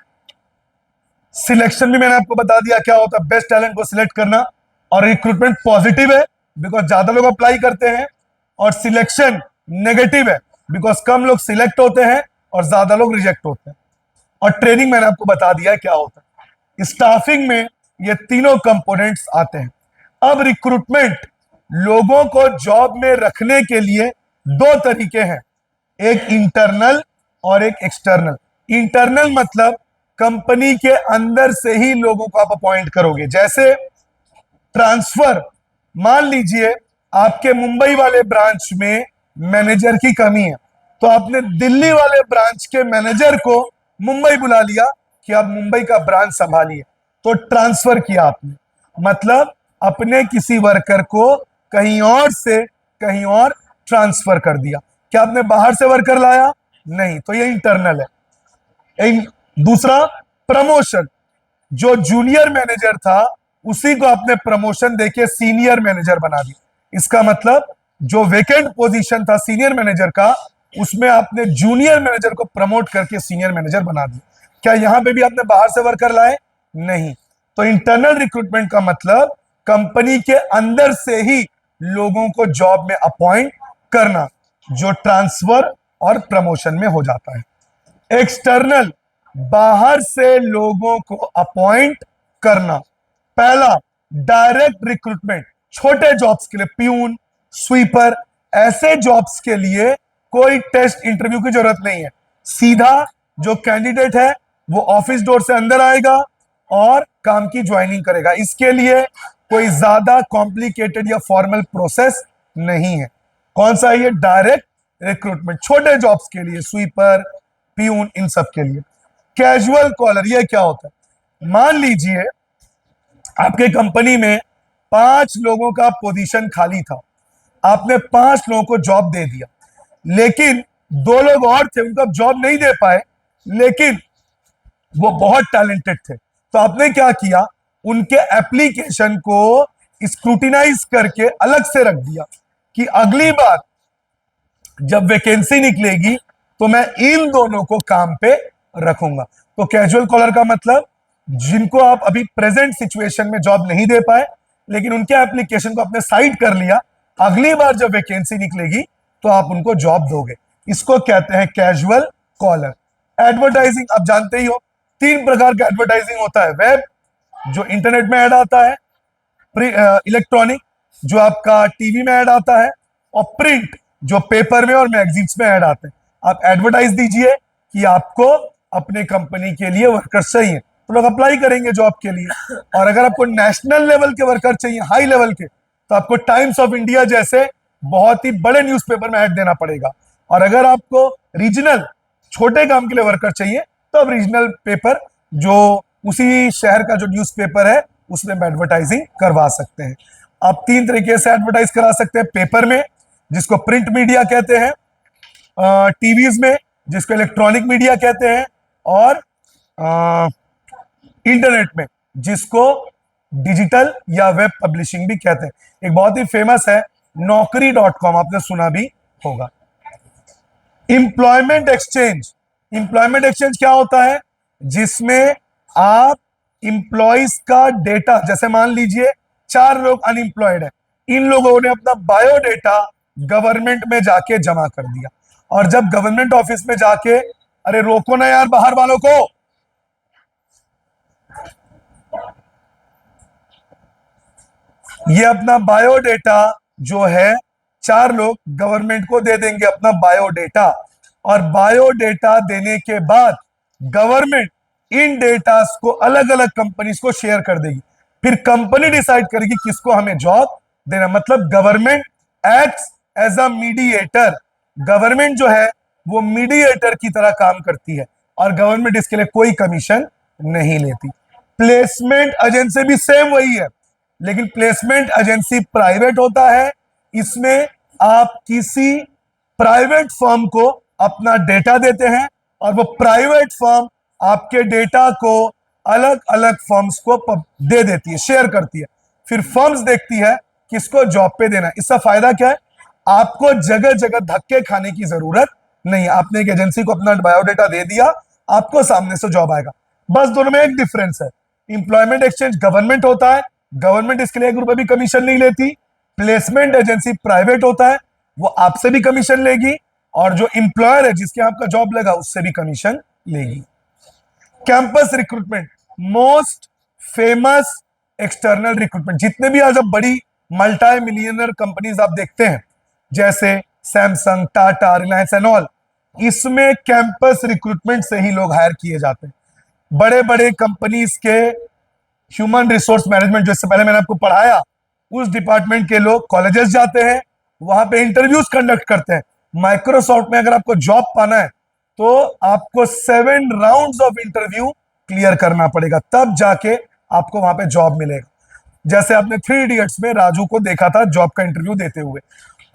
सिलेक्शन भी मैंने आपको बता दिया क्या होता है, बेस्ट टैलेंट को सिलेक्ट करना। और रिक्रूटमेंट पॉजिटिव है बिकॉज ज्यादा लोग अप्लाई करते हैं, और सिलेक्शन नेगेटिव है बिकॉज कम लोग सिलेक्ट होते हैं और ज्यादा लोग रिजेक्ट होते हैं। और ट्रेनिंग मैंने आपको बता दिया है क्या होता है। स्टाफिंग में ये तीनों कंपोनेंट्स आते हैं। अब रिक्रूटमेंट, लोगों को जॉब में रखने के लिए 2 तरीके हैं, एक इंटरनल और एक एक्सटर्नल। इंटरनल मतलब कंपनी के अंदर से ही लोगों को आप अपॉइंट करोगे, जैसे ट्रांसफर। मान लीजिए आपके मुंबई वाले ब्रांच में मैनेजर की कमी है, तो आपने दिल्ली वाले ब्रांच के मैनेजर को मुंबई बुला लिया कि आप मुंबई का ब्रांच संभालिए, तो ट्रांसफर किया आपने। मतलब अपने किसी वर्कर को कहीं और से कहीं और ट्रांसफर कर दिया। क्या आपने बाहर से वर्कर लाया? नहीं, तो ये इंटरनल है। दूसरा, प्रमोशन, जो जूनियर मैनेजर था उसी को आपने प्रमोशन देके सीनियर मैनेजर बना दिया। इसका मतलब जो वेकेंट पोजीशन था सीनियर मैनेजर का, उसमें आपने जूनियर मैनेजर को प्रमोट करके सीनियर मैनेजर बना दिया। क्या यहां पे भी आपने बाहर से वर्कर लाए? नहीं। तो इंटरनल रिक्रूटमेंट का मतलब कंपनी के अंदर से ही लोगों को जॉब में अपॉइंट करना, जो ट्रांसफर और प्रमोशन में हो जाता है। एक्सटर्नल, बाहर से लोगों को अपॉइंट करना। पहला, डायरेक्ट रिक्रूटमेंट, छोटे जॉब्स के लिए, प्यून, स्वीपर, ऐसे जॉब्स के लिए कोई टेस्ट इंटरव्यू की जरूरत नहीं है। सीधा जो कैंडिडेट है वो ऑफिस डोर से अंदर आएगा और काम की ज्वाइनिंग करेगा। इसके लिए कोई ज्यादा कॉम्प्लिकेटेड या फॉर्मल प्रोसेस नहीं है। कौन सा है ये? डायरेक्ट रिक्रूटमेंट, छोटे जॉब्स के लिए, स्वीपर, प्यून, इन सब के लिए। कैजुअल कॉलर, ये क्या होता है? मान लीजिए आपके कंपनी में 5 लोगों का पोजीशन खाली था, आपने 5 लोगों को जॉब दे दिया, लेकिन 2 लोग और थे, उनको आप जॉब नहीं दे पाए, लेकिन वो बहुत टैलेंटेड थे। तो आपने क्या किया? उनके एप्लीकेशन को स्क्रूटिनाइज करके अलग से रख दिया कि अगली बार जब वैकेंसी निकलेगी तो मैं इन दोनों को काम पे रखूंगा। तो कैजुअल कॉलर का मतलब जिनको आप अभी प्रेजेंट सिचुएशन में जॉब नहीं दे पाए, लेकिन उनके एप्लीकेशन को आपने साइड कर लिया अगली बार जब वैकेंसी निकलेगी तो आप उनको जॉब दोगे। इसको कहते हैं कैजुअल कॉलर। एडवर्टाइजिंग आप जानते ही हो, 3 प्रकार का एडवर्टाइजिंग होता है। वेब, जो इंटरनेट में ऐड आता है, इलेक्ट्रॉनिक, जो आपका टीवी में ऐड आता है, और प्रिंट, जो पेपर में और मैगजीन्स में ऐड आते हैं। आप एडवर्टाइज दीजिए कि आपको अपने कंपनी के लिए वर्कर्स चाहिए, तो लोग अप्लाई करेंगे जॉब के लिए। और अगर आपको नेशनल लेवल के वर्कर चाहिए, हाई लेवल के, तो आपको टाइम्स ऑफ इंडिया जैसे बहुत ही बड़े न्यूज़पेपर में ऐड देना पड़ेगा। और अगर आपको रीजनल, छोटे काम के लिए वर्कर चाहिए, तो आप रीजनल पेपर, जो उसी शहर का जो न्यूज़पेपर है, उसमें एडवर्टाइजिंग करवा सकते हैं। आप 3 तरीके से एडवर्टाइज करा सकते हैं। पेपर में, जिसको प्रिंट मीडिया कहते हैं, टीवीज में, जिसको इलेक्ट्रॉनिक मीडिया कहते हैं, और इंटरनेट में, जिसको डिजिटल या वेब पब्लिशिंग भी कहते हैं। एक बहुत ही फेमस है Naukri.com, आपने सुना भी होगा। Employment exchange. एम्प्लॉयमेंट एक्सचेंज क्या होता है? जिसमें आप इंप्लॉइज का डेटा, जैसे मान लीजिए 4 लोग अनएम्प्लॉयड है, इन लोगों ने अपना बायोडेटा गवर्नमेंट में जाके जमा कर दिया, और जब गवर्नमेंट ऑफिस में जाके, अरे रोको ना यार बाहर वालों को, ये अपना बायोडेटा जो है 4 लोग गवर्नमेंट को दे देंगे अपना बायोडेटा, और बायोडेटा देने के बाद गवर्नमेंट इन डेटास को अलग अलग कंपनीज को शेयर कर देगी। फिर कंपनी डिसाइड करेगी किसको हमें जॉब देना। मतलब government acts as a mediator. Government जो है वो मीडिएटर की तरह काम करती है, और गवर्नमेंट इसके लिए कोई कमीशन नहीं लेती। प्लेसमेंट एजेंसी भी सेम वही है, लेकिन प्लेसमेंट एजेंसी प्राइवेट होता है। इसमें आप किसी प्राइवेट फर्म को अपना डेटा देते हैं, और वो प्राइवेट फर्म आपके डेटा को अलग अलग फर्म्स को दे देती है, शेयर करती है। फिर फर्म्स देखती है किसको जॉब पे देना है। इसका फायदा क्या है? आपको जगह जगह धक्के खाने की जरूरत नहीं। आपने एक एजेंसी को अपना बायोडेटा दे दिया, आपको सामने से जॉब आएगा। बस दोनों में एक डिफरेंस है। इंप्लॉयमेंट एक्सचेंज गवर्नमेंट होता है, गवर्नमेंट इसके लिए 1 रुपए भी कमीशन नहीं लेती। प्लेसमेंट एजेंसी प्राइवेट होता है, वो आपसे भी कमीशन लेगी, और जो एम्प्लॉयर है जिसके आपका जॉब लगा उससे भी कमीशन लेगी। Campus recruitment, most famous external recruitment. जितने भी आज अब बड़ी मल्टी मिलियनर कंपनीज आप देखते हैं, जैसे Samsung, Tata, Reliance and all, इसमें कैंपस रिक्रूटमेंट से ही लोग हायर किए जाते हैं। बड़े बड़े कंपनीज के ह्यूमन रिसोर्स मैनेजमेंट, जिससे पहले मैंने आपको पढ़ाया, उस डिपार्टमेंट के लोग कॉलेजेस जाते हैं, वहां पे इंटरव्यूज कंडक्ट करते हैं। माइक्रोसॉफ्ट में अगर आपको जॉब पाना है तो आपको 7 राउंड्स ऑफ इंटरव्यू क्लियर करना पड़ेगा, तब जाके आपको वहां पे जॉब मिलेगा। जैसे आपने 3 इडियट्स में राजू को देखा था जॉब का इंटरव्यू देते हुए।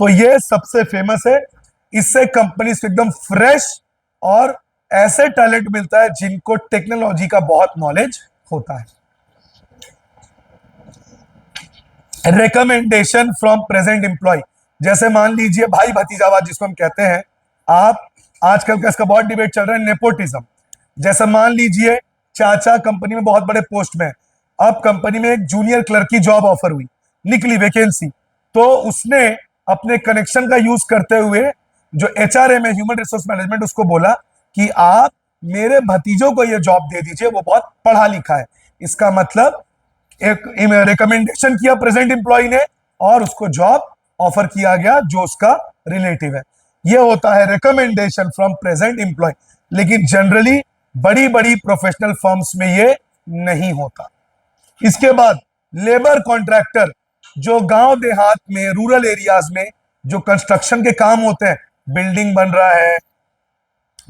तो ये सबसे फेमस है। इससे कंपनी से एकदम फ्रेश और ऐसे टैलेंट मिलता है जिनको टेक्नोलॉजी का बहुत नॉलेज होता है। Recommendation from present employee. जैसे मान लीजिए भाई भतीजावाद जिसको हम कहते हैं, आप आजकल का इसका बहुत डिबेट चल रहा है, नेपोटिज्म। जैसे मान लीजिए चाचा कंपनी में बहुत बड़े पोस्ट में है, अब कंपनी में एक जूनियर क्लर्क की जॉब ऑफर हुई, निकली वैकेंसी, तो उसने अपने कनेक्शन का यूज करते हुए जो एचआरएम है, ह्यूमन रिसोर्स मैनेजमेंट, उसको बोला कि आप मेरे भतीजों को यह जॉब दे दीजिए, वो बहुत पढ़ा लिखा है। इसका मतलब एक रिकमेंडेशन किया प्रेजेंट एम्प्लॉय ने, और उसको जॉब ऑफर किया गया जो उसका रिलेटिव है। ये होता है रिकमेंडेशन फ्रॉम प्रेजेंट एम्प्लॉय। लेकिन जनरली बड़ी बड़ी प्रोफेशनल फर्म्स में ये नहीं होता। इसके बाद लेबर कॉन्ट्रैक्टर, जो गांव देहात में, रूरल एरियाज में जो कंस्ट्रक्शन के काम होते हैं, बिल्डिंग बन रहा है,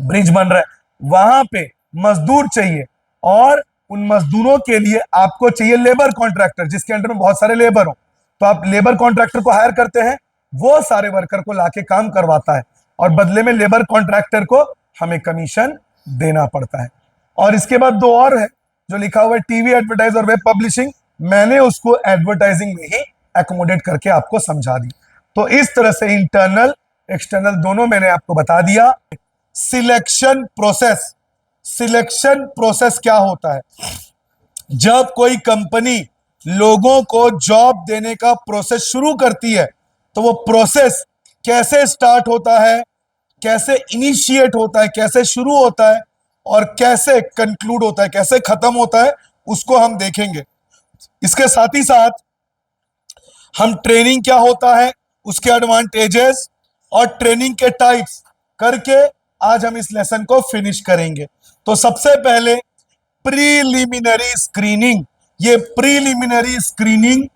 ब्रिज बन रहा है, वहां पे मजदूर चाहिए, और उन मजदूरों के लिए आपको चाहिए लेबर कॉन्ट्रैक्टर, जिसके अंडर में बहुत सारे लेबर हो। तो आप लेबर कॉन्ट्रैक्टर को हायर करते हैं, वो सारे वर्कर को लाके काम करवाता है, और बदले में लेबर कॉन्ट्रैक्टर को हमें कमीशन देना पड़ता है। और इसके बाद 2 और है जो लिखा हुआ है, टीवी एडवर्टाइज और वेब पब्लिशिंग। मैंने उसको एडवर्टाइजिंग में ही एकोमोडेट करके आपको समझा दी। तो इस तरह से इंटरनल एक्सटर्नल दोनों मैंने आपको बता दिया। Selection process. सिलेक्शन प्रोसेस क्या होता है? जब कोई कंपनी लोगों को जॉब देने का प्रोसेस शुरू करती है, तो वो प्रोसेस कैसे स्टार्ट होता है, कैसे इनिशिएट होता है, कैसे शुरू होता है और कैसे कंक्लूड होता है, कैसे खत्म होता है, उसको हम देखेंगे। इसके साथ ही साथ हम ट्रेनिंग क्या होता है, उसके एडवांटेजेस और ट्रेनिंग के टाइप्स करके आज हम इस लेसन को फिनिश करेंगे। तो सबसे पहले प्रीलिमिनरी स्क्रीनिंग। ये प्रीलिमिनरी स्क्रीनिंग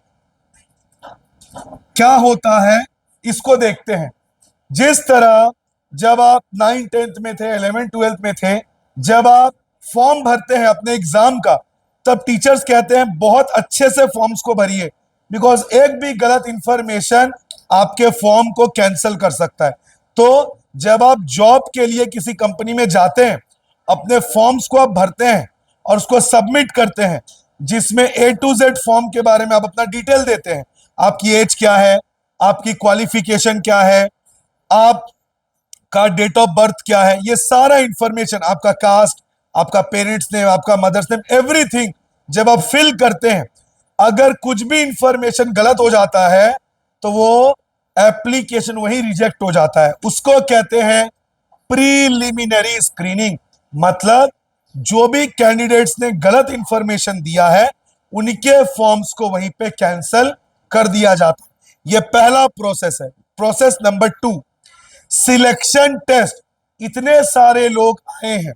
क्या होता है इसको देखते हैं। जिस तरह जब आप 9th-10th में थे, 11th-12th में थे, जब आप फॉर्म भरते हैं अपने एग्जाम का, तब टीचर्स कहते हैं बहुत अच्छे से फॉर्म्स को भरिए, बिकॉज एक भी गलत इंफॉर्मेशन आपके फॉर्म को कैंसिल कर सकता है। तो जब आप जॉब के लिए किसी कंपनी में जाते हैं, अपने फॉर्म्स को आप भरते हैं और उसको सबमिट करते हैं, जिसमें A to Z फॉर्म के बारे में आप अपना डिटेल देते हैं। आपकी एज क्या है, आपकी क्वालिफिकेशन क्या है, आपका डेट ऑफ बर्थ क्या है, ये सारा इंफॉर्मेशन, आपका कास्ट, आपका पेरेंट्स नेम, आपका मदर्स नेम, एवरीथिंग जब आप फिल करते हैं, अगर कुछ भी इंफॉर्मेशन गलत हो जाता है तो वो एप्लीकेशन वही रिजेक्ट हो जाता है। उसको कहते हैं प्रीलिमिनरी स्क्रीनिंग। मतलब जो भी कैंडिडेट्स ने गलत इंफॉर्मेशन दिया है, उनके फॉर्म्स को वहीं पे कैंसिल कर दिया जाता है। यह पहला प्रोसेस है। Process number 2, selection test. इतने सारे लोग आए हैं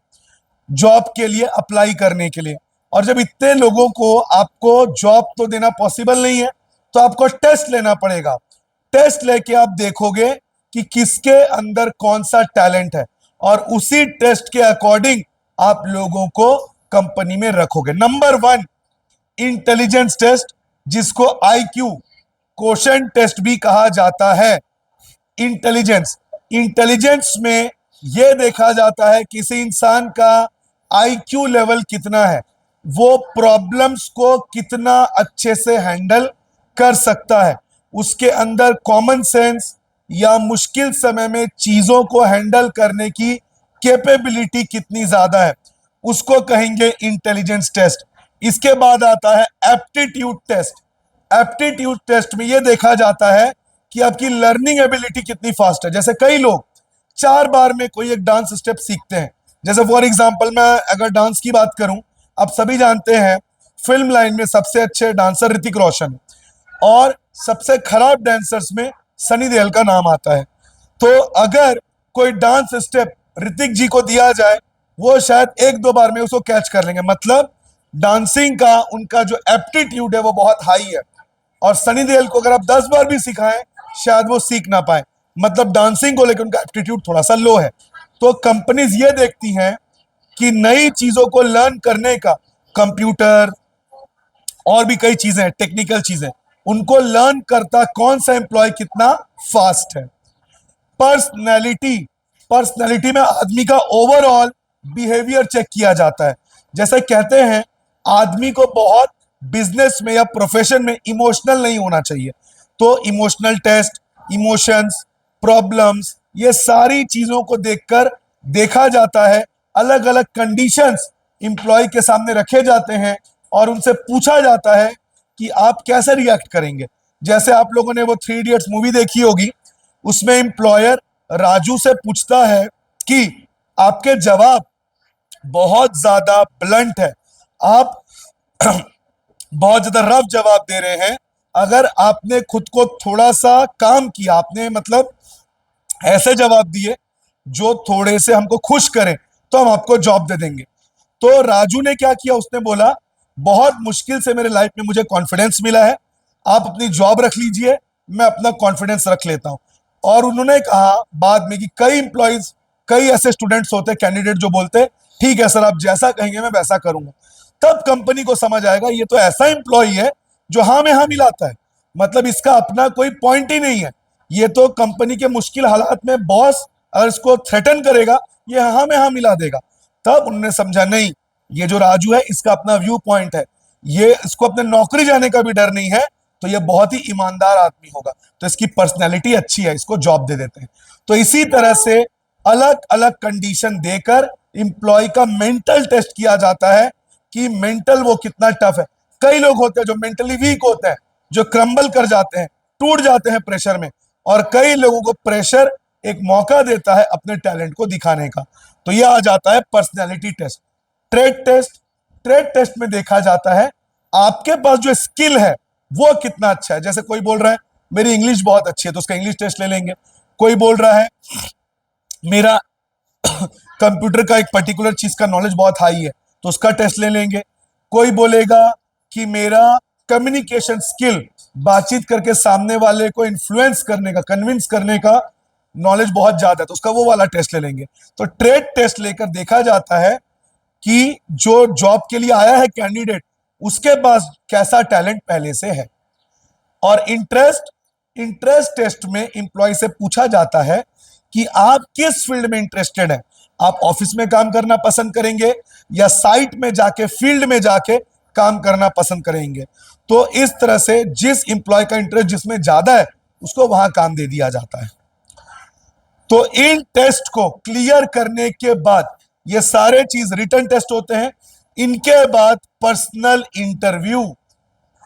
जॉब के लिए अप्लाई करने के लिए, और जब इतने लोगों को आपको जॉब तो देना पॉसिबल नहीं है, तो आपको टेस्ट लेना पड़ेगा। टेस्ट लेके आप देखोगे कि किसके अंदर कौन सा टैलेंट है, और उसी टेस्ट के अकॉर्डिंग आप लोगों को कंपनी में रखोगे। नंबर 1, इंटेलिजेंस टेस्ट, जिसको IQ क्वोशंट टेस्ट भी कहा जाता है। इंटेलिजेंस में यह देखा जाता है किसी इंसान का IQ लेवल कितना है, वो प्रॉब्लम्स को कितना अच्छे से हैंडल कर सकता है, उसके अंदर कॉमन सेंस या मुश्किल समय में चीजों को हैंडल करने की कैपेबिलिटी कितनी ज्यादा है, उसको कहेंगे इंटेलिजेंस टेस्ट। इसके बाद आता है एप्टीट्यूड टेस्ट। एप्टीट्यूड टेस्ट में यह देखा जाता है कि आपकी लर्निंग एबिलिटी कितनी फास्ट है। जैसे कई लोग 4 बार में कोई एक डांस स्टेप सीखते हैं। जैसे फॉर एग्जांपल मैं अगर डांस की बात करूं, आप सभी जानते हैं फिल्म लाइन में सबसे अच्छे डांसर ऋतिक रोशन, और सबसे खराब डांसर्स में सनी देओल का नाम आता है। तो अगर कोई डांस स्टेप ऋतिक जी को दिया जाए, वो शायद 1-2 बार में उसको कैच कर लेंगे। मतलब डांसिंग का उनका जो एप्टीट्यूड है वो बहुत हाई है। और सनी देओल को अगर आप 10 बार भी सिखाएं, शायद वो सीख ना पाए। मतलब डांसिंग को लेकर उनका एप्टीट्यूड थोड़ा सा लो है। तो कंपनीज ये देखती हैं कि नई चीजों को लर्न करने का, कंप्यूटर और भी कई चीजें हैं, टेक्निकल चीजें, उनको लर्न करता कौन सा एम्प्लॉय कितना फास्ट है। पर्सनैलिटी में आदमी का ओवरऑल बिहेवियर चेक किया जाता है। जैसे कहते हैं आदमी को बहुत बिजनेस में या प्रोफेशन में इमोशनल नहीं होना चाहिए, तो इमोशनल टेस्ट, इमोशंस, प्रॉब्लम्स, ये सारी चीजों को देखकर देखा जाता है। अलग अलग कंडीशंस इंप्लॉय के सामने रखे जाते हैं और उनसे पूछा जाता है कि आप कैसे रिएक्ट करेंगे। जैसे आप लोगों ने वो 3 इडियट्स मूवी देखी होगी, उसमें एम्प्लॉयर राजू से पूछता है कि आपके जवाब बहुत ज्यादा ब्लंट है, आप बहुत ज्यादा रफ जवाब दे रहे हैं, अगर आपने खुद को थोड़ा सा काम किया, आपने मतलब ऐसे जवाब दिए जो थोड़े से हमको खुश करें, तो हम आपको जॉब दे देंगे। तो राजू ने क्या किया, उसने बोला बहुत मुश्किल से मेरे लाइफ में मुझे कॉन्फिडेंस मिला है, आप अपनी जॉब रख लीजिए, मैं अपना कॉन्फिडेंस रख लेता हूं। और उन्होंने कहा बाद में कि कई एम्प्लॉयज, कई ऐसे स्टूडेंट्स होते, कैंडिडेट जो बोलते ठीक है सर आप जैसा कहेंगे मैं वैसा करूंगा। तब कंपनी को समझ आएगा ये तो ऐसा एम्प्लॉय है जो हाँ में हाँ मिलाता है, मतलब इसका अपना कोई पॉइंट ही नहीं है, ये तो कंपनी के मुश्किल हालात में बॉस अगर इसको थ्रेटन करेगा ये हाँ में हाँ मिला देगा। तब उन्होंने समझा नहीं, ये जो राजू है इसका अपना व्यू पॉइंट है, ये इसको अपने नौकरी जाने का भी डर नहीं है, तो ये बहुत ही ईमानदार आदमी होगा, तो इसकी पर्सनैलिटी अच्छी है, इसको जॉब दे देते हैं। तो इसी तरह से अलग अलग कंडीशन देकर इंप्लॉय का मेंटल टेस्ट किया जाता है कि मेंटल वो कितना टफ है। कई लोग होते हैं जो मेंटली वीक होते हैं, जो क्रम्बल कर जाते हैं, टूट जाते हैं प्रेशर में, और कई लोगों को प्रेशर एक मौका देता है अपने टैलेंट को दिखाने का। तो यह आ जाता है personality test. Trade test, trade test में देखा जाता है आपके पास जो स्किल है वो कितना अच्छा है। जैसे कोई बोल रहा है मेरी इंग्लिश बहुत अच्छी है, तो उसका इंग्लिश टेस्ट ले लेंगे। कोई बोल रहा है मेरा कंप्यूटर का एक पर्टिकुलर चीज का नॉलेज बहुत हाई है, तो उसका टेस्ट ले लेंगे। कोई बोलेगा कि मेरा कम्युनिकेशन स्किल, बातचीत करके सामने वाले को इन्फ्लुएंस करने का, कन्विंस करने का नॉलेज बहुत ज्यादा है, तो उसका वो वाला टेस्ट ले लेंगे। तो ट्रेड टेस्ट लेकर देखा जाता है कि जो जॉब के लिए आया है कैंडिडेट, उसके पास कैसा टैलेंट पहले से है। और इंटरेस्ट, इंटरेस्ट टेस्ट में इंप्लॉय से पूछा जाता है कि आप किस फील्ड में इंटरेस्टेड हैं। आप ऑफिस में काम करना पसंद करेंगे या साइट में जाके, फील्ड में जाके काम करना पसंद करेंगे। तो इस तरह से जिस इंप्लॉय का इंटरेस्ट जिसमें ज्यादा है उसको वहां काम दे दिया जाता है। तो इन टेस्ट को क्लियर करने के बाद, ये सारे चीज रिटन टेस्ट होते हैं, इनके बाद पर्सनल इंटरव्यू,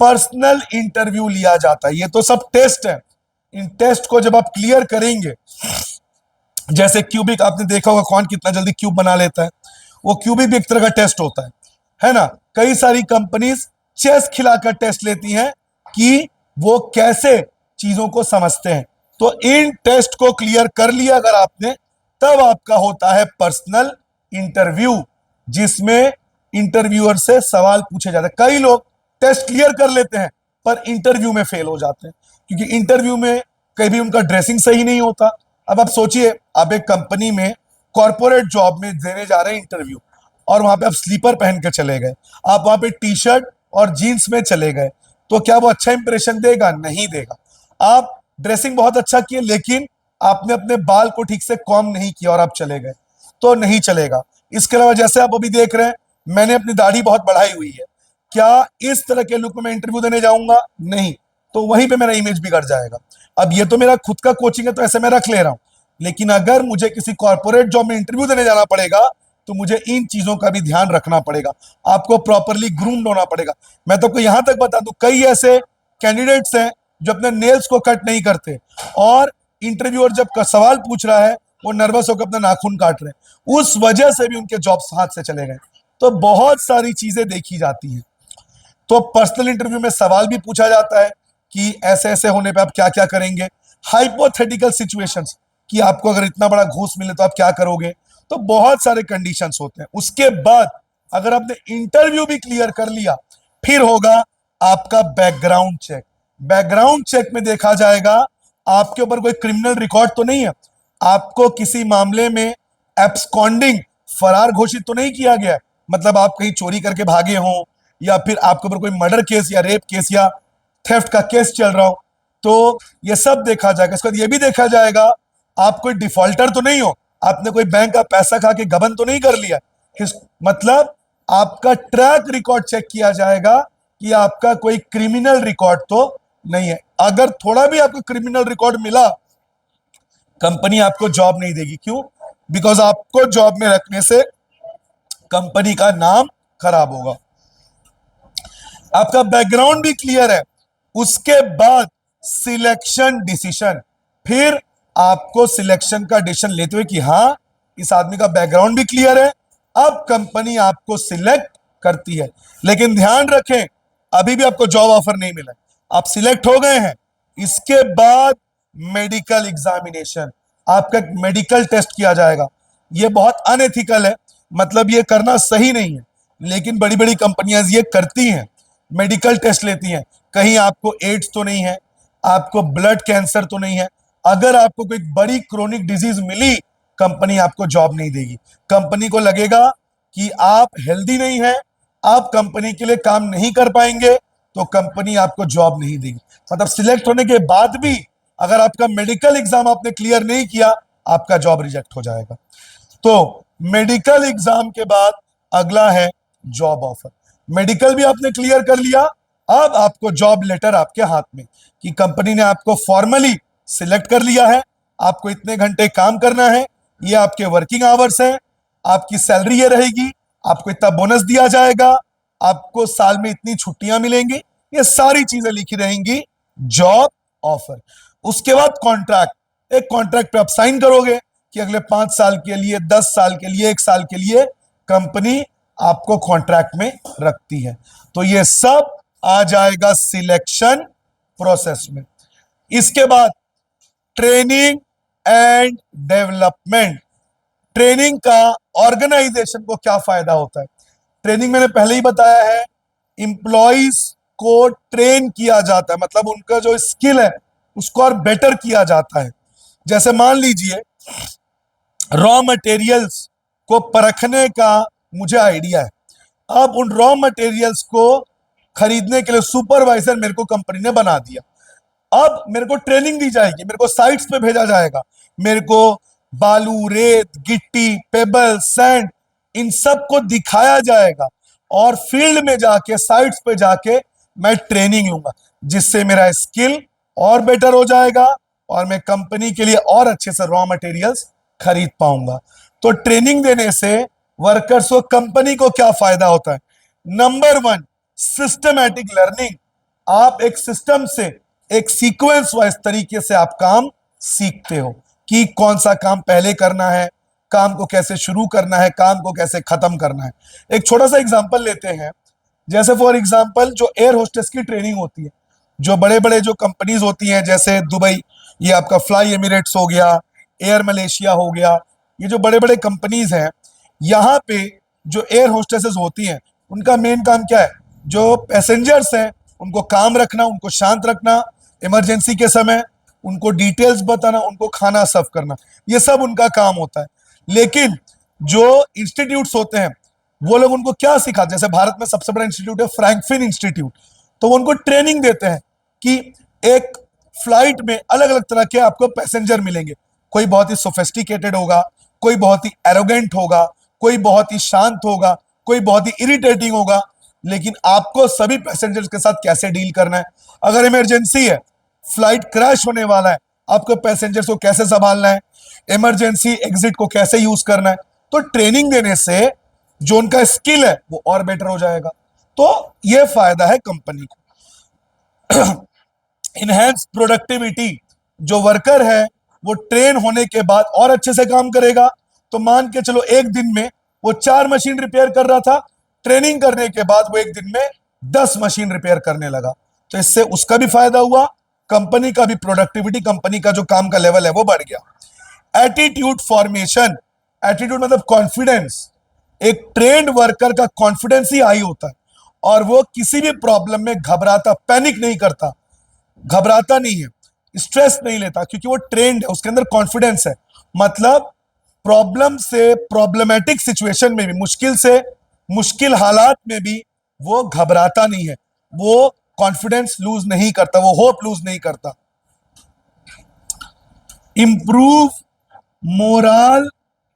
पर्सनल इंटरव्यू लिया जाता है। ये तो सब टेस्ट है। इन टेस्ट को जब आप क्लियर करेंगे, जैसे क्यूबिक आपने देखा होगा कौन कितना जल्दी क्यूब बना लेता है, वो क्यूबिक भी एक तरह का टेस्ट होता है ना। कई सारी कंपनीज चेस खिलाकर टेस्ट लेती हैं कि वो कैसे चीजों को समझते हैं। तो इन टेस्ट को क्लियर कर लिया अगर आपने, तब आपका होता है पर्सनल इंटरव्यू, जिसमें इंटरव्यूअर से सवाल पूछे जाते हैं। कई लोग टेस्ट क्लियर कर लेते हैं पर इंटरव्यू में फेल हो जाते हैं, क्योंकि इंटरव्यू में कभी उनका ड्रेसिंग सही नहीं होता। अब आप सोचिए, आप एक कंपनी में कॉर्पोरेट जॉब में देने जा रहे हैं इंटरव्यू, और वहां पे आप स्लीपर पहन के चले गए, आप वहां पे टी शर्ट और जीन्स में चले गए, तो क्या वो अच्छा इंप्रेशन देगा? नहीं देगा। आप ड्रेसिंग बहुत अच्छा किए लेकिन आपने अपने बाल को ठीक से कॉम नहीं किया और आप चले गए, तो नहीं चलेगा। इसके अलावा जैसे आप अभी देख रहे हैं, मैंने अपनी दाढ़ी बहुत बढ़ाई हुई है, क्या इस तरह के लुक में मैं इंटरव्यू देने जाऊंगा? नहीं, तो वहीं पे मेरा इमेज बिगड़ जाएगा। अब ये तो मेरा खुद का कोचिंग है तो ऐसे मैं रख ले रहा हूं, लेकिन अगर मुझे किसी कॉर्पोरेट जॉब में इंटरव्यू देने जाना पड़ेगा तो मुझे इन चीजों का भी ध्यान रखना पड़ेगा। आपको प्रॉपरली ग्रूम्ड होना पड़ेगा। मैं तो आपको यहां तक बता दूं, कई ऐसे कैंडिडेट्स हैं जो अपने नेल्स को कट नहीं करते, और इंटरव्यूअर जब सवाल पूछ रहा है वो नर्वस होकर अपना नाखून काट रहे हैं, उस वजह से भी उनके जॉब्स हाथ से चले गए। तो बहुत सारी चीजें देखी जाती हैं। तो पर्सनल इंटरव्यू में सवाल भी पूछा जाता है कि ऐसे ऐसे होने पे आप क्या क्या करेंगे। हाइपोथेटिकल सिचुएशंस, कि आपको अगर इतना बड़ा घूस मिले तो आप क्या करोगे। तो बहुत सारे कंडीशंस होते हैं। उसके बाद अगर आपने इंटरव्यू भी क्लियर कर लिया, फिर होगा आपका बैकग्राउंड चेक। बैकग्राउंड चेक में देखा जाएगा आपके ऊपर कोई क्रिमिनल रिकॉर्ड तो नहीं है, आपको किसी मामले में एब्सकॉन्डिंग, फरार घोषित तो नहीं किया गया है, मतलब आप कहीं चोरी करके भागे हो, या फिर आपके ऊपर कोई मर्डर केस या रेप केस या थेफ्ट का केस चल रहा हो, तो ये सब देखा जाएगा। इसके बाद ये भी देखा जाएगा आप कोई डिफॉल्टर तो नहीं हो, आपने कोई बैंक का पैसा खा के गबन तो नहीं कर लिया। मतलब आपका ट्रैक रिकॉर्ड चेक किया जाएगा कि आपका कोई क्रिमिनल रिकॉर्ड तो नहीं है। अगर थोड़ा भी आपको क्रिमिनल रिकॉर्ड मिला, कंपनी आपको जॉब नहीं देगी। क्यों? बिकॉज आपको जॉब में रखने से कंपनी का नाम खराब होगा। आपका बैकग्राउंड भी क्लियर है, उसके बाद सिलेक्शन डिसीजन। फिर आपको सिलेक्शन का डिसीजन लेते हुए कि हाँ, इस आदमी का बैकग्राउंड भी क्लियर है, अब कंपनी आपको सिलेक्ट करती है। लेकिन ध्यान रखें, अभी भी आपको जॉब ऑफर नहीं मिला, आप सिलेक्ट हो गए हैं। इसके बाद मेडिकल एग्जामिनेशन, आपका मेडिकल टेस्ट किया जाएगा। यह बहुत अनएथिकल है, मतलब ये करना सही नहीं है, लेकिन बड़ी बड़ी कंपनियां ये करती हैं, मेडिकल टेस्ट लेती हैं। कहीं आपको एड्स तो नहीं है, आपको ब्लड कैंसर तो नहीं है। अगर आपको कोई बड़ी क्रोनिक डिजीज मिली, कंपनी आपको जॉब नहीं देगी। कंपनी को लगेगा कि आप हेल्दी नहीं है, आप कंपनी के लिए काम नहीं कर पाएंगे, तो कंपनी आपको जॉब नहीं देगी। मतलब सिलेक्ट होने के बाद भी अगर आपका मेडिकल एग्जाम आपने क्लियर नहीं किया, आपका जॉब रिजेक्ट हो जाएगा। तो मेडिकल एग्जाम के बाद अगला है जॉब ऑफर। मेडिकल भी आपने क्लियर कर लिया, अब आपको जॉब लेटर आपके हाथ में, कि कंपनी ने आपको फॉर्मली सिलेक्ट कर लिया है, आपको इतने घंटे काम करना है, ये आपके वर्किंग आवर्स हैं, आपकी सैलरी ये रहेगी, आपको इतना बोनस दिया जाएगा, आपको साल में इतनी छुट्टियां मिलेंगी, ये सारी चीजें लिखी रहेंगी जॉब ऑफर। उसके बाद कॉन्ट्रैक्ट, एक कॉन्ट्रैक्ट पे आप साइन करोगे कि अगले 5 साल के लिए, 10 साल के लिए, 1 साल के लिए कंपनी आपको कॉन्ट्रैक्ट में रखती है। तो ये सब आ जाएगा सिलेक्शन प्रोसेस में। इसके बाद ट्रेनिंग एंड डेवलपमेंट। ट्रेनिंग का ऑर्गेनाइजेशन को क्या फायदा होता है? ट्रेनिंग मैंने पहले ही बताया है, इंप्लॉइज को ट्रेन किया जाता है, मतलब उनका जो स्किल है उसको और बेटर किया जाता है। जैसे मान लीजिए रॉ मटेरियल्स को परखने का मुझे आइडिया है, अब उन रॉ मटेरियल्स को खरीदने के लिए सुपरवाइजर मेरे को कंपनी ने बना दिया। अब मेरे को ट्रेनिंग दी जाएगी, मेरे को साइट्स पे भेजा जाएगा, मेरे को बालू, रेत, गिट्टी, पेबल, सैंड, इन सब को दिखाया जाएगा और फील्ड में जाके, साइट्स पे जाके मैं ट्रेनिंग लूंगा, जिससे मेरा स्किल और बेटर हो जाएगा और मैं कंपनी के लिए और अच्छे से रॉ मटेरियल्स खरीद पाऊंगा। तो ट्रेनिंग देने से वर्कर्स को, कंपनी को क्या फायदा होता है? Number 1, systematic learning. आप एक सिस्टम से, एक सीक्वेंस वाइज तरीके से आप काम सीखते हो कि कौन सा काम पहले करना है, काम को कैसे शुरू करना है, काम को कैसे खत्म करना है। एक छोटा सा एग्जांपल लेते हैं, जैसे फॉर एग्जांपल जो एयर होस्टेस की ट्रेनिंग होती है, जो बड़े बड़े जो कंपनीज होती हैं, जैसे दुबई, ये आपका फ्लाई एमिरेट्स हो गया, एयर मलेशिया हो गया, ये जो बड़े बड़े कंपनीज हैं, यहाँ पे जो एयर होस्टेसेस होती हैं उनका मेन काम क्या है? जो पैसेंजर्स हैं उनको काम रखना, उनको शांत रखना, इमरजेंसी के समय उनको डिटेल्स बताना, उनको खाना सर्व करना, ये सब उनका काम होता है। लेकिन जो इंस्टीट्यूट्स होते हैं वो लोग उनको क्या सिखाते हैं? जैसे भारत में सबसे बड़ा इंस्टीट्यूट है फ्रैंकफिन इंस्टीट्यूट, तो वो उनको ट्रेनिंग देते हैं कि एक फ्लाइट में अलग अलग तरह के आपको पैसेंजर मिलेंगे, कोई बहुत ही सोफिस्टिकेटेड होगा, कोई बहुत ही एरोगेंट होगा, कोई बहुत ही शांत होगा, कोई बहुत ही इरिटेटिंग होगा, लेकिन आपको सभी पैसेंजर्स के साथ कैसे डील करना है। अगर इमरजेंसी है, फ्लाइट क्रैश होने वाला है, आपको पैसेंजर्स को कैसे संभालना है, इमरजेंसी एग्जिट को कैसे यूज करना है। तो ट्रेनिंग देने से जो उनका स्किल है वो और बेटर हो जाएगा। तो ये फायदा है कंपनी को। इनहेंस प्रोडक्टिविटी, जो वर्कर है वो ट्रेन होने के बाद और अच्छे से काम करेगा। तो मान के चलो एक दिन में वो 4 मशीन रिपेयर कर रहा था, ट्रेनिंग करने के बाद वो एक दिन में 10 मशीन रिपेयर करने लगा। तो इससे उसका भी फायदा हुआ, कंपनी का भी प्रोडक्टिविटी, कंपनी का जो काम का लेवल है वो बढ़ गया। एटीट्यूड फॉर्मेशन, एटीट्यूड मतलब कॉन्फिडेंस। एक ट्रेंड वर्कर का कॉन्फिडेंस ही हाई होता है और वो किसी भी प्रॉब्लम में घबराता, पैनिक नहीं करता, घबराता नहीं है, स्ट्रेस नहीं लेता, क्योंकि वो ट्रेंड है, उसके अंदर कॉन्फिडेंस है। मतलब प्रॉब्लम से, प्रॉब्लमेटिक सिचुएशन में भी, मुश्किल से मुश्किल हालात में भी वो घबराता नहीं है, वो कॉन्फिडेंस लूज नहीं करता, वो होप लूज नहीं करता। इंप्रूव मोरल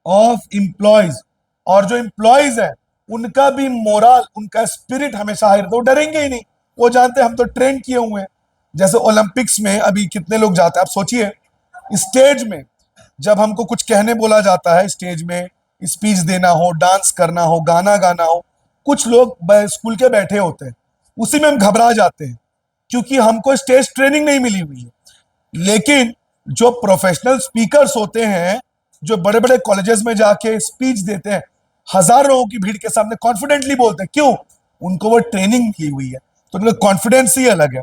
ऑफ एम्प्लॉयज, और जो एम्प्लॉयज है उनका भी मोरल, उनका स्पिरिट हमेशा हाई रहता है, वो डरेंगे ही नहीं, वो जानते हैं हम तो ट्रेन किए हुए हैं। जैसे ओलंपिक्स में अभी कितने लोग जाते हैं, आप सोचिए, स्टेज में जब हमको कुछ कहने बोला जाता है, स्टेज में स्पीच देना हो, डांस करना हो, गाना गाना हो, कुछ लोग स्कूल के बैठे होते हैं, उसी में हम घबरा जाते हैं क्योंकि हमको स्टेज ट्रेनिंग नहीं मिली हुई है। लेकिन जो प्रोफेशनल स्पीकर्स होते हैं, जो बड़े बड़े कॉलेजेस में जाके स्पीच देते हैं, हजारों लोगों की भीड़ के सामने कॉन्फिडेंटली बोलते हैं, क्यों? उनको वो ट्रेनिंग मिली हुई है, तो उनका कॉन्फिडेंस ही अलग है।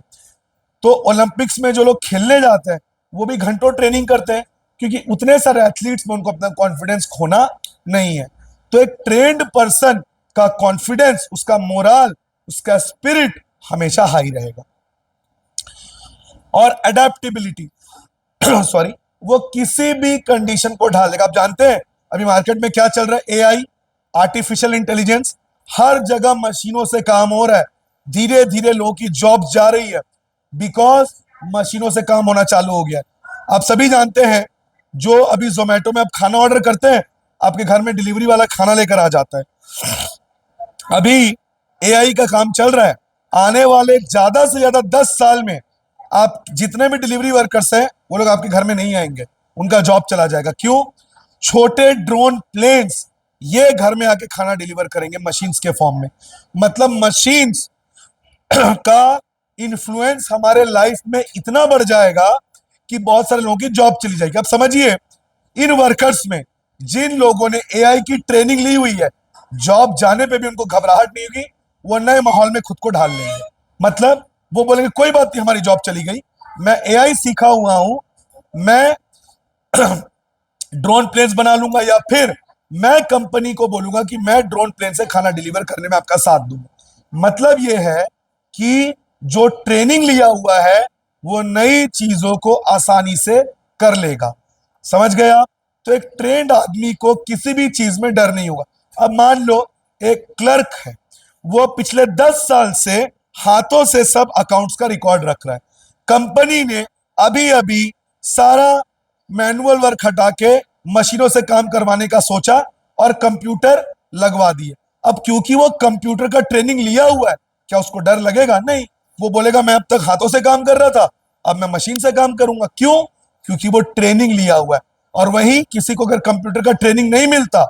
तो ओलंपिक्स में जो लोग खेलने जाते हैं वो भी घंटों ट्रेनिंग करते हैं, क्योंकि उतने सारे एथलीट्स में उनको अपना कॉन्फिडेंस खोना नहीं है। तो एक ट्रेंड पर्सन का कॉन्फिडेंस, उसका मोरल, उसका स्पिरिट हमेशा हाई रहेगा। और अडेप्टेबिलिटी, सॉरी, वो किसी भी कंडीशन को ढाल लेगा। आप जानते हैं अभी मार्केट में क्या चल रहा है? एआई, आर्टिफिशियल इंटेलिजेंस, हर जगह मशीनों से काम हो रहा है, धीरे धीरे लोगों की जॉब जा रही है, बिकॉज मशीनों से काम होना चालू हो गया। आप सभी जानते हैं, जो अभी जोमेटो में आप खाना ऑर्डर करते हैं, आपके घर में डिलीवरी वाला खाना लेकर आ जाता है। अभी एआई का काम चल रहा है, आने वाले ज्यादा से ज्यादा 10 साल में आप जितने भी डिलीवरी वर्कर्स हैं वो लोग आपके घर में नहीं आएंगे, उनका जॉब चला जाएगा। क्यों? छोटे ड्रोन प्लेन्स ये घर में आके खाना डिलीवर करेंगे मशीन्स के फॉर्म में। मतलब मशीन्स का इन्फ्लुएंस हमारे लाइफ में इतना बढ़ जाएगा कि बहुत सारे लोगों की जॉब चली जाएगी। अब समझिए, इन वर्कर्स में जिन लोगों ने एआई की ट्रेनिंग ली हुई है, जॉब जाने पे भी उनको घबराहट नहीं होगी, वो नए माहौल में खुद को ढाल लेंगे। मतलब वो बोलेंगे कोई बात नहीं, हमारी जॉब चली गई, मैं एआई सीखा हुआ हूं, मैं ड्रोन प्लेन्स बना लूंगा, या फिर मैं कंपनी को बोलूंगा कि मैं ड्रोन प्लेन से खाना डिलीवर करने में आपका साथ दूंगा। मतलब यह है कि जो ट्रेनिंग लिया हुआ है वो नई चीजों को आसानी से कर लेगा। समझ गया? तो एक ट्रेंड आदमी को किसी भी चीज में डर नहीं होगा। अब मान लो एक क्लर्क है, वो पिछले 10 साल से हाथों से सब अकाउंट्स का रिकॉर्ड रख रहा है। कंपनी ने अभी अभी सारा मैनुअल वर्क हटा के मशीनों से काम करवाने का सोचा और कंप्यूटर लगवा दिए। अब क्योंकि वो कंप्यूटर का ट्रेनिंग लिया हुआ है, क्या उसको डर लगेगा? नहीं। वो बोलेगा मैं अब तक हाथों से काम कर रहा था, अब मैं मशीन से काम करूंगा। क्यों? क्योंकि वो ट्रेनिंग लिया हुआ है। और वहीं किसी को अगर कंप्यूटर का ट्रेनिंग नहीं मिलता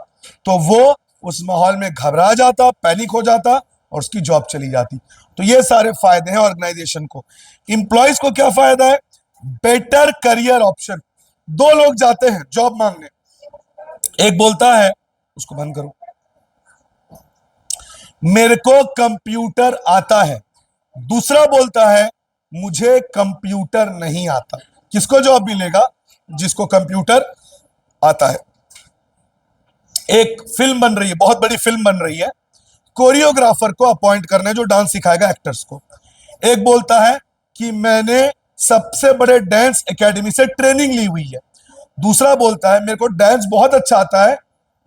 तो वो उस माहौल में घबरा जाता, पैनिक हो जाता और उसकी जॉब चली जाती। तो ये सारे फायदे हैं ऑर्गेनाइजेशन को। इंप्लॉइज को क्या फायदा है? Better career option. दो लोग जाते हैं जॉब मांगने, एक बोलता है, उसको बंद करो, मेरे को कंप्यूटर आता है, दूसरा बोलता है मुझे कंप्यूटर नहीं आता। किसको जॉब मिलेगा? जिसको कंप्यूटर आता है। एक फिल्म बन रही है, बहुत बड़ी फिल्म बन रही है, कोरियोग्राफर को अपॉइंट करना है जो डांस सिखाएगा एक्टर्स को। एक बोलता है कि मैंने सबसे बड़े डांस एकेडमी से ट्रेनिंग ली हुई है, दूसरा बोलता है मेरे को डांस बहुत अच्छा आता है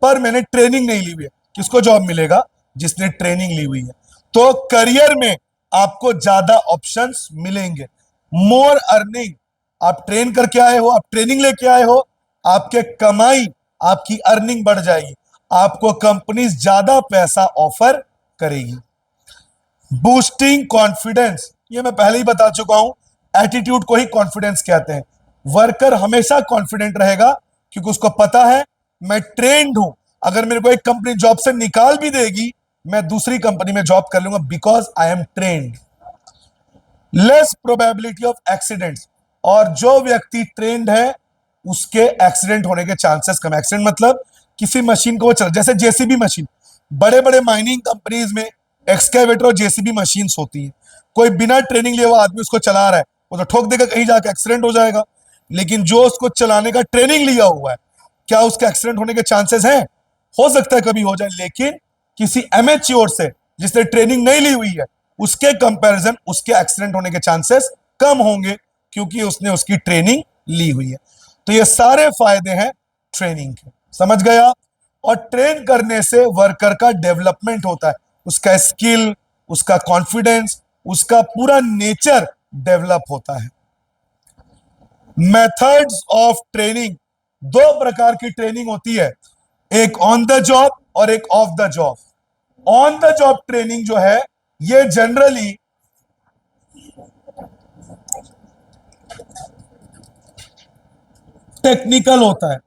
पर मैंने ट्रेनिंग नहीं ली हुई है। किसको जॉब मिलेगा? जिसने ट्रेनिंग ली हुई है। तो करियर में आपको ज्यादा ऑप्शंस मिलेंगे, मोर अर्निंग। आप ट्रेन करके आए हो, आप ट्रेनिंग लेके आए हो, आपके कमाई, आपकी अर्निंग बढ़ जाएगी, आपको कंपनी ज्यादा पैसा ऑफर करेगी। बूस्टिंग कॉन्फिडेंस, ये मैं पहले ही बता चुका हूं, एटीट्यूड को ही कॉन्फिडेंस कहते हैं। वर्कर हमेशा कॉन्फिडेंट रहेगा क्योंकि उसको पता है मैं ट्रेंड हूं, अगर मेरे को एक कंपनी जॉब से निकाल भी देगी मैं दूसरी कंपनी में जॉब कर लूंगा because I am trend. Less probability of accidents, और जो व्यक्ति ट्रेंड है उसके एक्सीडेंट होने के चांसेस कम। एक्सीडेंट मतलब किसी मशीन को वो चला, जैसे जेसीबी मशीन, बड़े बड़े माइनिंग कंपनीज में एक्सकेवेटर और जेसीबी मशीन होती है, कोई बिना ट्रेनिंग लिए हुआ आदमी उसको चला रहा है, वो तो ठोक देगा, कहीं जाकर एक्सीडेंट हो जाएगा। लेकिन जो उसको चलाने का ट्रेनिंग लिया हुआ है, क्या उसके एक्सीडेंट होने के चांसेस हैं? हो सकता है कभी हो जाए, लेकिन किसी एमेच्योर से जिसने ट्रेनिंग नहीं ली हुई है उसके कंपैरिजन उसके एक्सीडेंट होने के चांसेस कम होंगे क्योंकि उसने उसकी ट्रेनिंग ली हुई है। तो ये सारे फायदे हैं ट्रेनिंग के। समझ गया? और ट्रेन करने से वर्कर का डेवलपमेंट होता है, उसका स्किल, उसका कॉन्फिडेंस, उसका पूरा नेचर डेवलप होता है। मेथड्स ऑफ ट्रेनिंग, दो प्रकार की ट्रेनिंग होती है, एक ऑन द जॉब और एक of the job. On the job training जो है ये जनरली टेक्निकल होता है।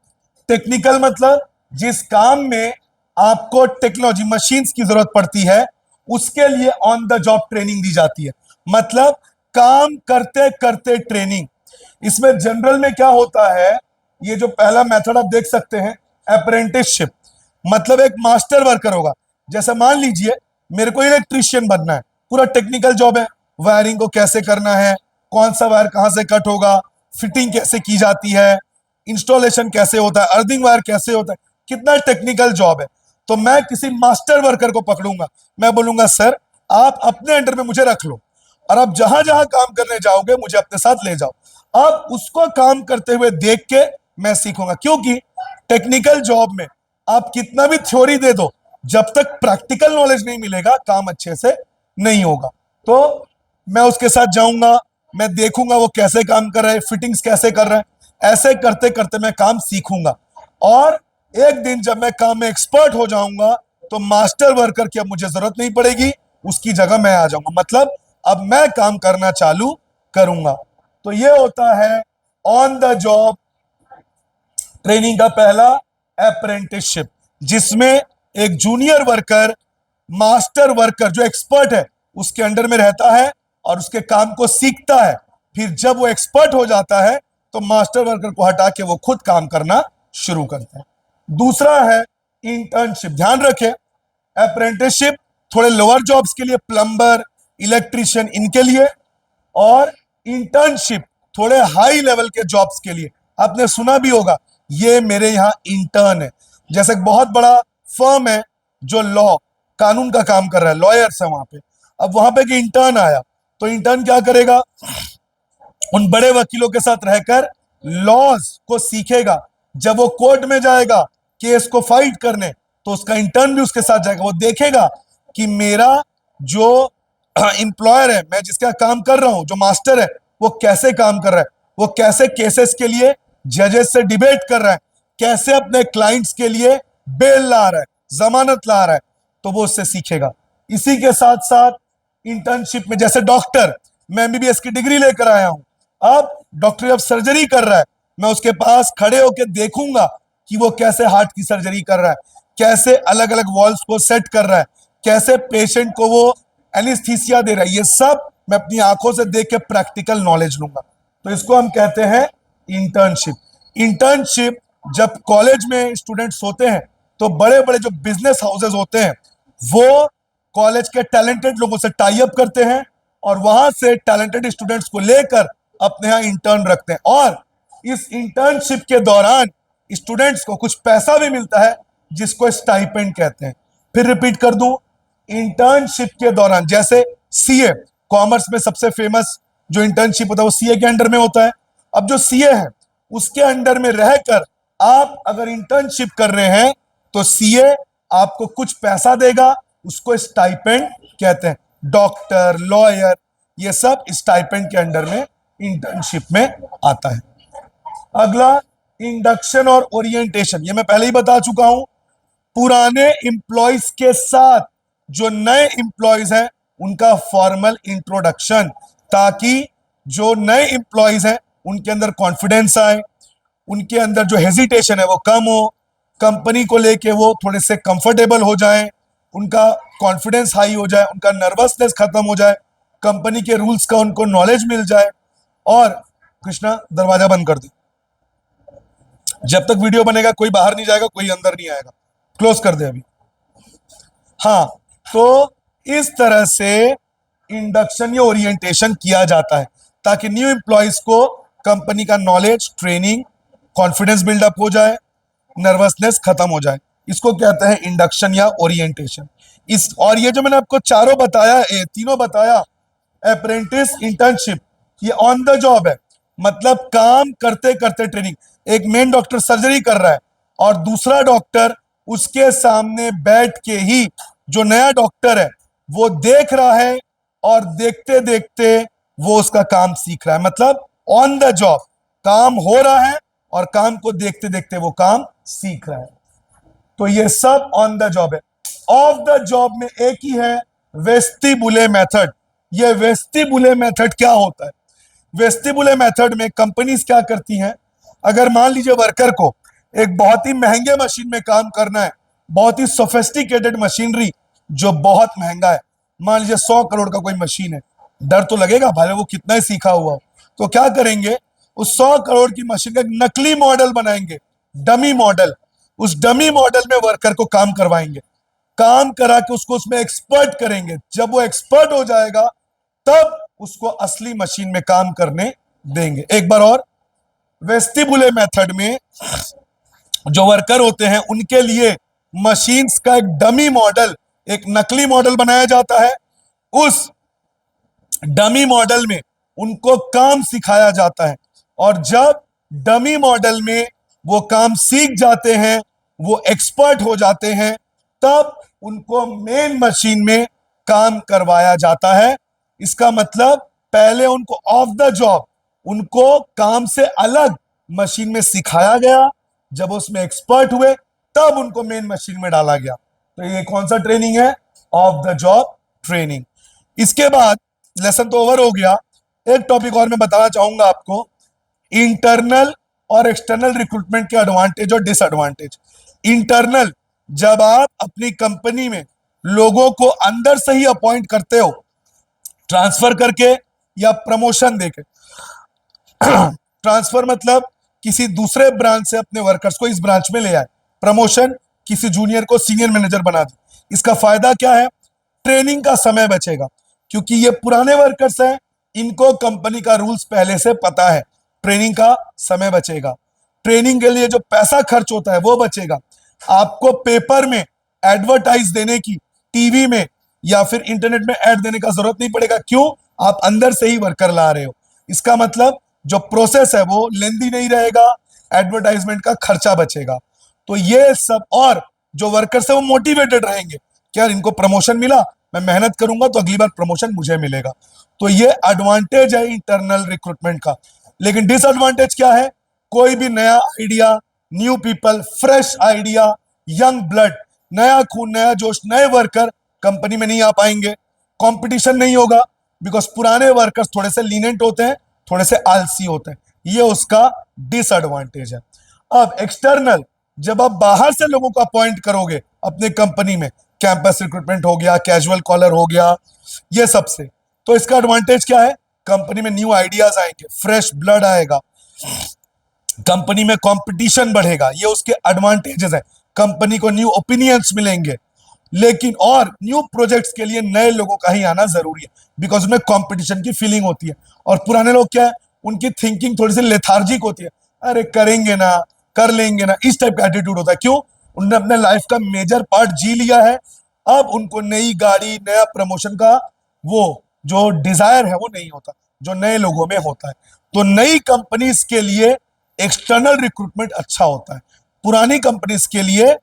टेक्निकल मतलब जिस काम में आपको टेक्नोलॉजी, मशीन्स की जरूरत पड़ती है, उसके लिए ऑन द जॉब ट्रेनिंग दी जाती है। मतलब काम करते करते ट्रेनिंग। इसमें जनरल में क्या होता है, ये जो पहला मेथड आप देख सकते हैं, अप्रेंटिसशिप, मतलब एक मास्टर वर्कर होगा। जैसे मान लीजिए मेरे को इलेक्ट्रीशियन बनना है, पूरा टेक्निकल जॉब है, वायरिंग को कैसे करना है, कौन सा वायर कहां से कट होगा, फिटिंग कैसे की जाती है, इंस्टॉलेशन कैसे होता है, अर्थिंग वायर कैसे होता है, कितना टेक्निकल जॉब है। तो मैं किसी मास्टर वर्कर को पकड़ूंगा, मैं बोलूंगा सर आप अपने अंडर में मुझे रख लो और आप जहां जहां काम करने जाओगे मुझे अपने साथ ले जाओ। अब उसको काम करते हुए देख के मैं सीखूंगा, क्योंकि टेक्निकल जॉब में आप कितना भी थ्योरी दे दो, जब तक प्रैक्टिकल नॉलेज नहीं मिलेगा काम अच्छे से नहीं होगा। तो मैं उसके साथ जाऊंगा, मैं देखूंगा वो कैसे काम कर रहा है, फिटिंग्स कैसे कर रहा है, ऐसे करते करते मैं काम सीखूंगा और एक दिन जब मैं काम में एक्सपर्ट हो जाऊंगा तो मास्टर वर्कर की अब मुझे जरूरत नहीं पड़ेगी, उसकी जगह मैं आ जाऊंगा, मतलब अब मैं काम करना चालू करूंगा। तो ये होता है ऑन द जॉब ट्रेनिंग का पहला अप्रेंटिसशिप, जिसमें एक जूनियर वर्कर मास्टर वर्कर जो एक्सपर्ट है उसके अंडर में रहता है और उसके काम को सीखता है। फिर जब वो एक्सपर्ट हो जाता है तो मास्टर वर्कर को हटा के वो खुद काम करना शुरू करते हैं। दूसरा है इंटर्नशिप। ध्यान रखें, अप्रेंटिसशिप थोड़े लोअर जॉब्स के लिए, प्लम्बर, इलेक्ट्रिशियन, इनके लिए, और इंटर्नशिप थोड़े हाई लेवल के जॉब्स के लिए। आपने सुना भी होगा, ये मेरे यहाँ इंटर्न है। जैसे एक बहुत बड़ा फर्म है जो लॉ, कानून का काम कर रहा है, लॉयर्स है वहां पे। अब वहां पे एक इंटर्न आया, तो इंटर्न क्या करेगा, उन बड़े वकीलों के साथ रहकर लॉज को सीखेगा। जब वो कोर्ट में जाएगा केस को फाइट करने, तो उसका इंटर्न भी उसके साथ जाएगा। वो देखेगा कि मेरा जो एम्प्लॉयर है, मैं जिसका काम कर रहा हूं, जो मास्टर है, वो कैसे काम कर रहा है, वो कैसे केसेस के लिए जजेस से डिबेट कर रहा है, कैसे अपने क्लाइंट्स के लिए बेल ला रहा है, जमानत ला रहा है, तो वो उससे सीखेगा। इसी के साथ साथ इंटर्नशिप में, जैसे डॉक्टर, मैं एमबीबीएस की डिग्री लेकर आया हूं, अब डॉक्टरी ऑफ सर्जरी कर रहा है, मैं उसके पास खड़े होकर देखूंगा कि वो कैसे हार्ट की सर्जरी कर रहा है, कैसे अलग अलग वॉल्व्स को सेट कर रहा है, कैसे पेशेंट को वो एनेस्थीसिया दे रहा है। ये सब मैं अपनी आंखों से देख के प्रैक्टिकल नॉलेज लूंगा। तो इसको हम कहते हैं इंटर्नशिप। इंटर्नशिप जब कॉलेज में स्टूडेंट्स होते हैं, तो बड़े बड़े जो बिजनेस हाउसेज होते हैं, वो कॉलेज के टैलेंटेड लोगों से टाई अप करते हैं और वहां से टैलेंटेड स्टूडेंट्स को लेकर अपने यहाँ इंटर्न रखते हैं। और इस इंटर्नशिप के दौरान स्टूडेंट्स को कुछ पैसा भी मिलता है, जिसको स्टाइपेंड कहते हैं। फिर रिपीट कर दूं, इंटर्नशिप के दौरान, जैसे सीए, कॉमर्स में सबसे फेमस जो इंटर्नशिप होता है वो सीए के अंडर में होता है। अब जो सीए है, उसके अंडर में रहकर आप अगर इंटर्नशिप कर रहे हैं, तो सीए आपको कुछ पैसा देगा, उसको स्टाइपेंड कहते हैं। डॉक्टर, लॉयर, ये सब स्टाइपेंड के अंडर में इंटर्नशिप में आता है। अगला इंडक्शन और ओरिएंटेशन, ये मैं पहले ही बता चुका हूं। पुराने एम्प्लॉयज के साथ जो नए एम्प्लॉयज हैं, उनका फॉर्मल इंट्रोडक्शन, ताकि जो नए एम्प्लॉयज हैं उनके अंदर कॉन्फिडेंस आए, उनके अंदर जो हेजिटेशन है वो कम हो, कंपनी को लेके वो थोड़े से कंफर्टेबल हो जाएं, उनका कॉन्फिडेंस हाई हो जाए, उनका नर्वसनेस खत्म हो जाए, कंपनी के रूल्स का उनको नॉलेज मिल जाए। और कृष्णा, दरवाजा बंद कर दे, जब तक वीडियो बनेगा कोई बाहर नहीं जाएगा, कोई अंदर नहीं आएगा, क्लोज कर दे अभी। हाँ, तो इस तरह से इंडक्शन या ओरिएंटेशन किया जाता है, ताकि न्यू एम्प्लॉयज को कंपनी का नॉलेज, ट्रेनिंग, कॉन्फिडेंस बिल्डअप हो जाए, नर्वसनेस खत्म हो जाए। इसको कहते हैं इंडक्शन या ओरिएंटेशन। इस और ये जो मैंने आपको चारों बताया, तीनों बताया, अप्रेंटिस, इंटर्नशिप, ये ऑन द जॉब है, मतलब काम करते करते ट्रेनिंग। एक मेन डॉक्टर सर्जरी कर रहा है और दूसरा डॉक्टर उसके सामने बैठ के ही, जो नया डॉक्टर है वो देख रहा है और देखते देखते वो उसका काम सीख रहा है। मतलब ऑन द जॉब काम हो रहा है और काम को देखते देखते वो काम सीख रहा है। तो ये सब ऑन द जॉब है। ऑफ द जॉब में एक ही है, वेस्टिबुले मेथड। ये वेस्टिबुले मेथड क्या होता है? वेस्टिबुले मेथड में कंपनीज क्या करती हैं, अगर मान लीजिए वर्कर को एक बहुत ही महंगे मशीन में काम करना है, बहुत ही सोफिस्टिकेटेड मशीनरी जो बहुत महंगा है, मान लीजिए 100 करोड़ का कोई मशीन है, डर तो लगेगा भाई वो कितना ही सीखा हुआ हो। तो क्या करेंगे, उस 100 करोड़ की मशीन का एक नकली मॉडल बनाएंगे, डमी मॉडल। उस डमी मॉडल में वर्कर को काम करवाएंगे, काम करा के उसको उसमें एक्सपर्ट करेंगे। जब वो एक्सपर्ट हो जाएगा, तब उसको असली मशीन में काम करने देंगे। एक बार और, वेस्टिबुले मेथड में जो वर्कर होते हैं उनके लिए मशीन्स का एक डमी मॉडल, एक नकली मॉडल बनाया जाता है। उस डमी मॉडल में उनको काम सिखाया जाता है, और जब डमी मॉडल में वो काम सीख जाते हैं, वो एक्सपर्ट हो जाते हैं, तब उनको मेन मशीन में काम करवाया जाता है। इसका मतलब पहले उनको ऑफ द जॉब, उनको काम से अलग मशीन में सिखाया गया, जब उसमें एक्सपर्ट हुए तब उनको मेन मशीन में डाला गया। तो ये कौन सा ट्रेनिंग है? Of the job training. इसके बाद लेसन तो ओवर हो गया, एक टॉपिक और मैं बताना चाहूंगा आपको, इंटरनल और एक्सटर्नल रिक्रूटमेंट के एडवांटेज और डिसएडवांटेज। इंटरनल, जब आप अपनी कंपनी में लोगों को अंदर से ही अपॉइंट करते हो, ट्रांसफर करके या प्रमोशन देके, ट्रांसफर मतलब किसी दूसरे ब्रांच से अपने वर्कर्स को इस ब्रांच में ले आए। प्रमोशन, किसी जूनियर को सीनियर मैनेजर बना दे। इसका फायदा क्या है? ट्रेनिंग का समय बचेगा, क्योंकि ये पुराने वर्कर्स हैं, इनको कंपनी का रूल्स पहले से पता है। ट्रेनिंग का समय बचेगा, ट्रेनिंग के लिए जो पैसा खर्च होता है वो बचेगा। आपको पेपर में एडवर्टाइज देने की, टीवी में या फिर इंटरनेट में ऐड देने का जरूरत नहीं पड़ेगा। क्यों? आप अंदर से ही वर्कर ला रहे हो। इसका मतलब जो प्रोसेस है वो लेंदी नहीं रहेगा, एडवर्टाइजमेंट का खर्चा बचेगा। तो ये सब, और जो वर्कर्स है वो मोटिवेटेड रहेंगे कि यार इनको प्रमोशन मिला, मैं मेहनत करूंगा तो अगली बार प्रमोशन मुझे मिलेगा। तो ये एडवांटेज है इंटरनल रिक्रूटमेंट का। लेकिन डिसएडवांटेज क्या है? कोई भी नया idea, new people, fresh idea, young blood, नया खून, नया जोश, नए वर्कर कंपनी में नहीं आ पाएंगे। कंपटीशन नहीं होगा, बिकॉज पुराने वर्कर्स थोड़े से लीनेंट होते हैं, थोड़े से आलसी होते हैं। ये उसका डिसएडवांटेज है। अब एक्सटर्नल, जब आप बाहर से लोगों को अपॉइंट करोगे अपने कंपनी में, कैंपस रिक्रूटमेंट हो गया, कैजुअल कॉलर हो गया, ये सब से, तो इसका एडवांटेज क्या है? कंपनी में न्यू आइडियाज आएंगे, फ्रेश ब्लड आएगा, कंपनी में कंपटीशन बढ़ेगा, ये उसके एडवांटेजेस है। कंपनी को न्यू ओपिनियंस मिलेंगे। लेकिन और न्यू प्रोजेक्ट्स के लिए नए लोगों का ही आना जरूरी है, बिकॉज उनमें कंपटीशन की फीलिंग होती है। और पुराने लोग क्या है, उनकी थिंकिंग थोड़ी सी लेथार्जिक होती है, अरे करेंगे ना, कर लेंगे ना, इस टाइप का एटीट्यूड होता है। क्यों? उन्होंने अपने लाइफ का मेजर पार्ट जी लिया है। अब उनको नई गाड़ी, नया प्रमोशन का वो जो डिजायर है वो नहीं होता, जो नए लोगों में होता है। तो नई कंपनीज के लिए एक्सटर्नल रिक्रूटमेंट अच्छा होता है, पुरानी कंपनीज के लिए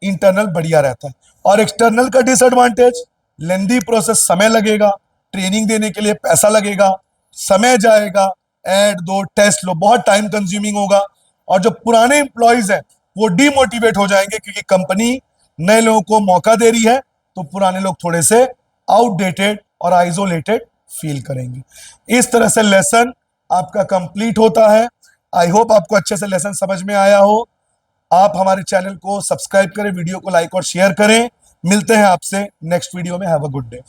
इंटरनल बढ़िया रहता है। और एक्सटर्नल का डिसएडवांटेज, लेंदी प्रोसेस, समय लगेगा, ट्रेनिंग देने के लिए पैसा लगेगा, समय जाएगा, ऐड दो, टेस्ट लो, बहुत टाइम कंज्यूमिंग होगा। और जो पुराने एम्प्लॉयज हैं वो डीमोटिवेट हो जाएंगे, क्योंकि कंपनी नए लोगों को मौका दे रही है, तो पुराने लोग थोड़े से आउटडेटेड और आइसोलेटेड फील करेंगे। इस तरह से लेसन आपका कंप्लीट होता है। आई होप आपको अच्छे से लेसन समझ में आया हो। आप हमारे चैनल को सब्सक्राइब करें, वीडियो को लाइक और शेयर करें। मिलते हैं आपसे नेक्स्ट वीडियो में। Have a good day.